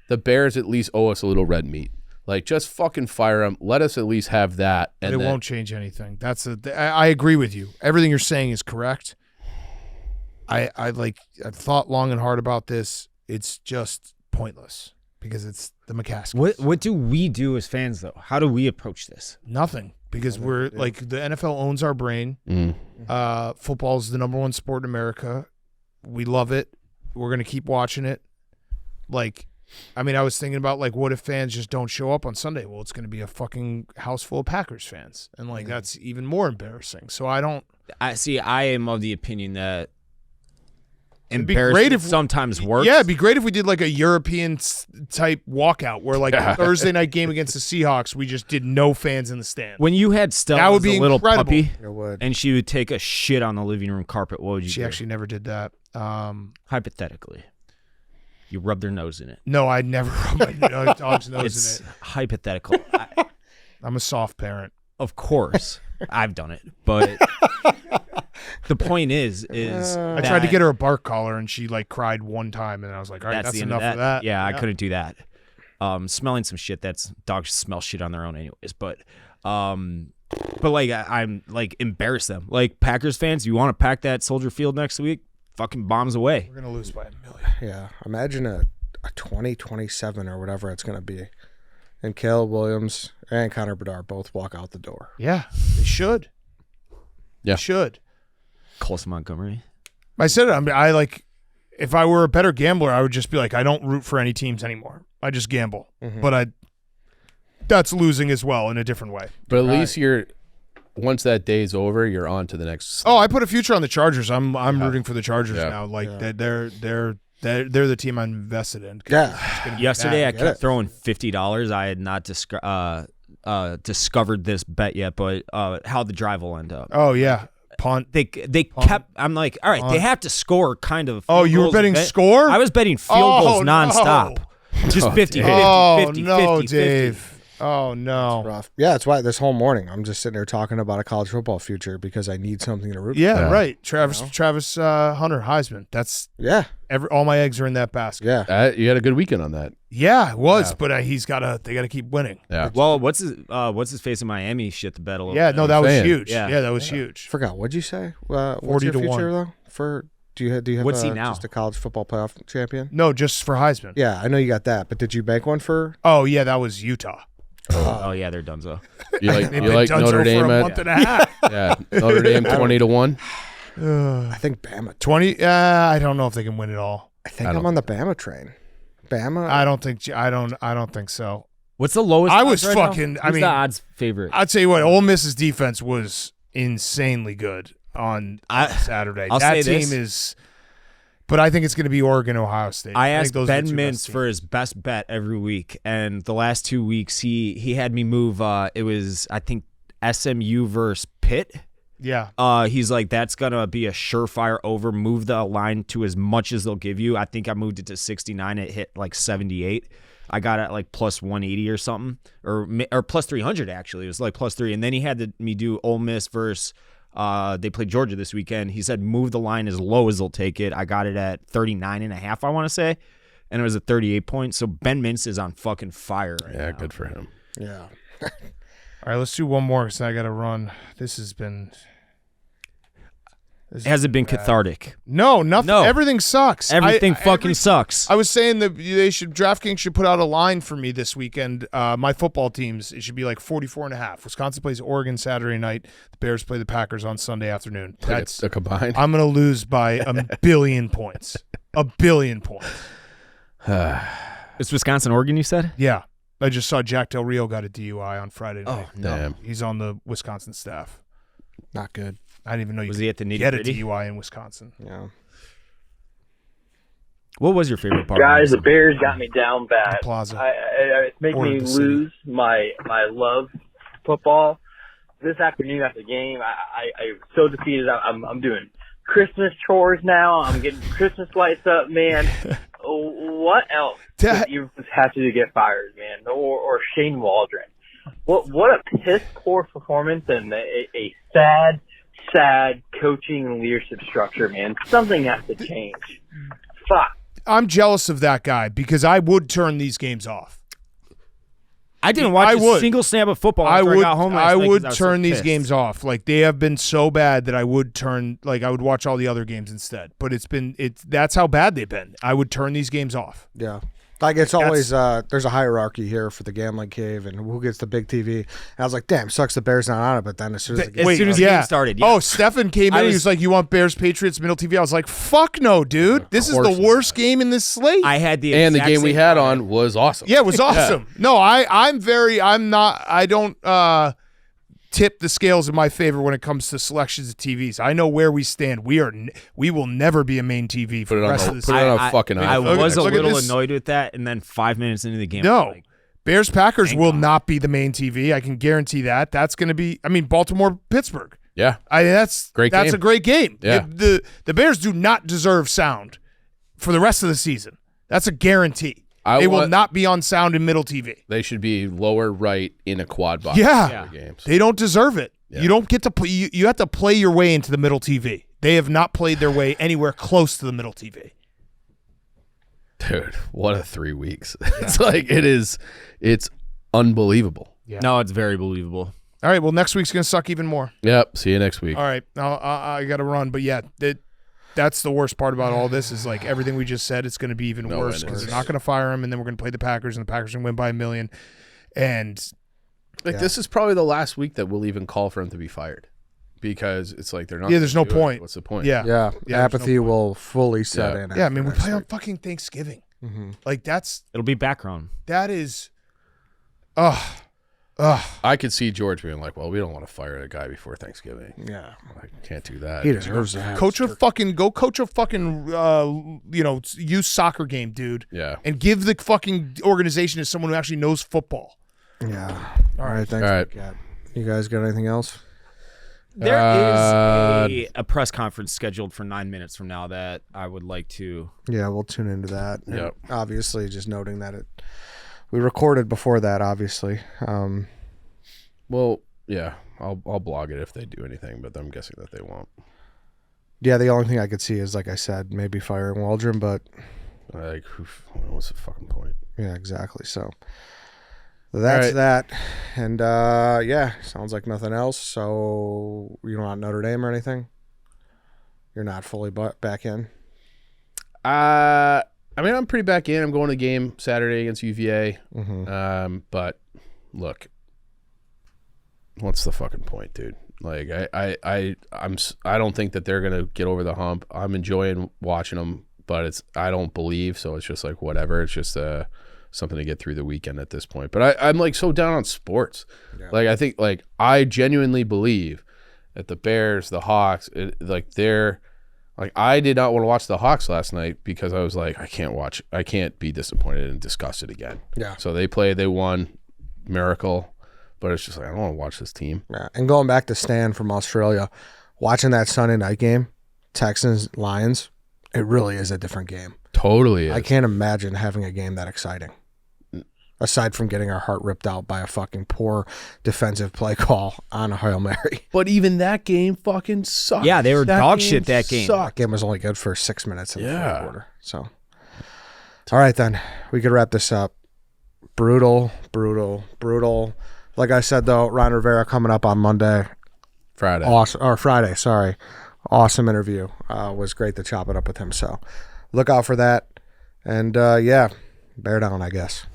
the Bears at least owe us a little red meat. Like just fucking fire them. Let us at least have that. And it won't change anything. I agree with you. Everything you're saying is correct. I've thought long and hard about this. It's just pointless because it's the McCaskill. What do we do as fans though? How do we approach this? Nothing, because we're like the NFL owns our brain. Football is the number one sport in America. We love it. We're gonna keep watching it. I was thinking about what if fans just don't show up on Sunday? Well, it's gonna be a fucking house full of Packers fans, and that's even more embarrassing. So I am of the opinion that embarrassment sometimes works. Yeah, it'd be great if we did a European type walkout where the Thursday night game against the Seahawks, we just did no fans in the stand. When you had Stella That would as be a little incredible. puppy, It would. and she would take a shit on the living room carpet, what would you do? She actually never did that. Hypothetically. You rub their nose in it. No, I'd never rub my dog's nose It's in it. hypothetical. I'm a soft parent. Of course. I've done it, but the point is I tried to get her a bark collar, and she like cried one time, and I was like, all right, that's the end enough of that. Yeah, I couldn't do that. Smelling some shit. Dogs smell shit on their own, anyways. But like I'm like embarrass them. Like Packers fans, you want to pack that Soldier Field next week? Fucking bombs away. We're gonna lose by 1 million. Yeah, imagine a 2027 or whatever it's gonna be, and Caleb Williams and Connor Bedard both walk out the door. Yeah, they should. Yeah. They should. Colson Montgomery. I said it. I like. If I were a better gambler, I would just be like, I don't root for any teams anymore. I just gamble. Mm-hmm. But that's losing as well in a different way. But at least once that day's over, you're on to the next. Oh, I put a future on the Chargers. I'm rooting for the Chargers Yeah. now. Like they're the team I'm invested in. Yeah. Yesterday, I get kept it. throwing $50. I had not discovered this bet yet, but how the drive will end up. Oh yeah, punt. They kept. I'm like, all right, they have to score kind of. Oh, field you were goals betting a bit. score? I was betting field goals nonstop. Just 50, 50, Oh 50, no, 50, 50. Dave. Oh no. Rough. Yeah, that's why this whole morning I'm just sitting there talking about a college football future because I need something to root for. Yeah, right. Travis Hunter Heisman. That's Yeah. all my eggs are in that basket. Yeah. You had a good weekend on that. Yeah, it was, but they got to keep winning. Yeah. Well, what's his face in Miami shit the bet a little Yeah, bit. no, that was saying. huge. Yeah. Yeah, that was huge. Forgot. What'd you say? 40 what's your to future 1. though? Do you have What's he now? just a college football playoff champion? No, just for Heisman. Yeah, I know you got that, but did you make one for? Oh yeah, that was Utah. Oh yeah, they're donezo. You like They've been done Notre so Dame for a at month and a half. yeah Notre Dame 20-1. I think Bama. 20. I don't know if they can win it all. I think I'm on the Bama train. Bama. I don't think so. What's the lowest? I odds was right now? fucking- I Who's mean- the odds favorite? I'd tell you what, Ole Miss's defense was insanely good on Saturday. I'll that say team this. is, but I think it's going to be Oregon, Ohio State. I think asked those are the Ben two Mintz best for his best bet every week, and the last 2 weeks he had me move. It was I think SMU versus Pitt. teams. Yeah. He's like, that's gonna be a surefire over. Move the line to as much as they'll give you. I think I moved it to 69. It hit like 78. I got it like plus 180 or something, or plus 300 actually. It was like plus 3. And then he had me do Ole Miss versus. They played Georgia this weekend. He said move the line as low as they'll take it. I got it at 39.5, I want to say, and it was at 38 points. So Ben Mintz is on fucking fire right now. Good for him. Yeah. All right, let's do one more because I got to run. This has been. Has it been cathartic? No, nothing. No. Everything sucks. Everything fucking sucks. I was saying that DraftKings should put out a line for me this weekend. My football teams, it should be like 44.5. Wisconsin plays Oregon Saturday night. The Bears play the Packers on Sunday afternoon. That's the combined. I'm going to lose by 1 billion points. 1 billion points. It's Wisconsin, Oregon, you said? Yeah. I just saw Jack Del Rio got a DUI on Friday night. Oh, no. Damn. He's on the Wisconsin staff. Not good. I didn't even know you Was could he at the get a nitty-gritty? DUI in Wisconsin. Yeah. What was your favorite part? Guys, the Madison? Bears got me down bad. The Plaza. It's making Or me the city. lose my love for football. This afternoon after the game, I'm so defeated. I'm doing Christmas chores now. I'm getting Christmas lights up, man. What else That- did you have to get fired, man? Or Shane Waldron. What a piss poor performance and a sad coaching and leadership structure, man. Something has to change. Fuck. I'm jealous of that guy because I would turn these games off. I didn't watch I a would. single snap of football I after I would got home last I night would 'cause was so turn these pissed. games off. Like they have been so bad that I would turn I would watch all the other games instead. But that's how bad they've been. I would turn these games off. Yeah. Like it's always there's a hierarchy here for the gambling cave and who gets the big TV. And I was like, damn, sucks the Bears not on it. But then as soon as the game As soon as the game started, yeah. Oh, Stefan came in. He was- was like, "You want Bears Patriots middle TV?" I was like, "Fuck no, dude! This is the course not. worst game in this slate." I had the And the exact game we same had thought. on was awesome. Yeah, it was awesome. No, I don't tip the scales in my favor when it comes to selections of TVs. I know where we stand. We will never be a main TV for Put it the on rest the- of the put it season. on a fucking I iPhone. was a Look at little this. annoyed with that, and then 5 minutes into the game, No. I'm like, Bears Packers will not be the main TV. I can guarantee that. That's going to be Baltimore Pittsburgh. Yeah. That's Great That's game. a great game. Yeah. The Bears do not deserve sound for the rest of the season. That's a guarantee. They will not be on sound in middle TV. They should be lower right in a quad box. Yeah. for games. They don't deserve it. Yeah. You don't get to play. You have to play your way into the middle TV. They have not played their way anywhere close to the middle TV. Dude, what a 3 weeks. It's like, it's unbelievable. Yeah. No, it's very believable. All right, well, next week's going to suck even more. Yep, see you next week. All right, I got to run. But, yeah, that's the worst part about all this is, like, everything we just said, it's going to be even worse because they're not going to fire him, and then we're going to play the Packers, and the Packers are going to win by 1 million. And this is probably the last week that we'll even call for him to be fired because it's like they're not. Yeah, there's no point. What's the point? Yeah. Apathy will fully set in. Yeah, I mean, we play on fucking Thanksgiving. Mm-hmm. Like, it'll be background. That is, I could see George being like, well, we don't want to fire a guy before Thanksgiving. Yeah. I can't do that. He deserves that. Coach a fucking youth soccer game, dude. Yeah. And give the fucking organization to someone who actually knows football. Yeah. All right. Thanks. All right. Cat. You guys got anything else? There is a press conference scheduled for 9 minutes from now that I would like to. Yeah, we'll tune into that. And Yep. obviously, just noting that we recorded before that, obviously. Well, yeah, I'll blog it if they do anything, but I'm guessing that they won't. Yeah, the only thing I could see is, like I said, maybe firing Waldron, but Like, what's the fucking point? yeah, exactly. So that's right. that. And sounds like nothing else. So you're not Notre Dame or anything? You're not fully back in? I mean, I'm pretty back in. I'm going to the game Saturday against UVA. Mm-hmm. But look, what's the fucking point, dude? Like, I don't think that they're gonna get over the hump. I'm enjoying watching them, but I don't believe, so it's just like whatever. It's just something to get through the weekend at this point. But I'm like so down on sports. Yeah. Like, I think, like, I genuinely believe that the Bears, the Hawks, I did not want to watch the Hawks last night because I was like, I can't be disappointed and disgusted again. Yeah. So they won, miracle, but it's just like, I don't want to watch this team. Yeah. And going back to Stan from Australia, watching that Sunday night game, Texans Lions, it really is a different game. Totally is. I can't imagine having a game that exciting. Aside from getting our heart ripped out by a fucking poor defensive play call on a Hail Mary. But even that game fucking sucked. Yeah, they were dog shit that game. That game was only good for 6 minutes in the Yeah. fourth quarter. So, all right, then. We could wrap this up. Brutal. Like I said, though, Ron Rivera coming up on Friday. Friday, sorry. Awesome interview. Was great to chop it up with him. So look out for that. And, bear down, I guess.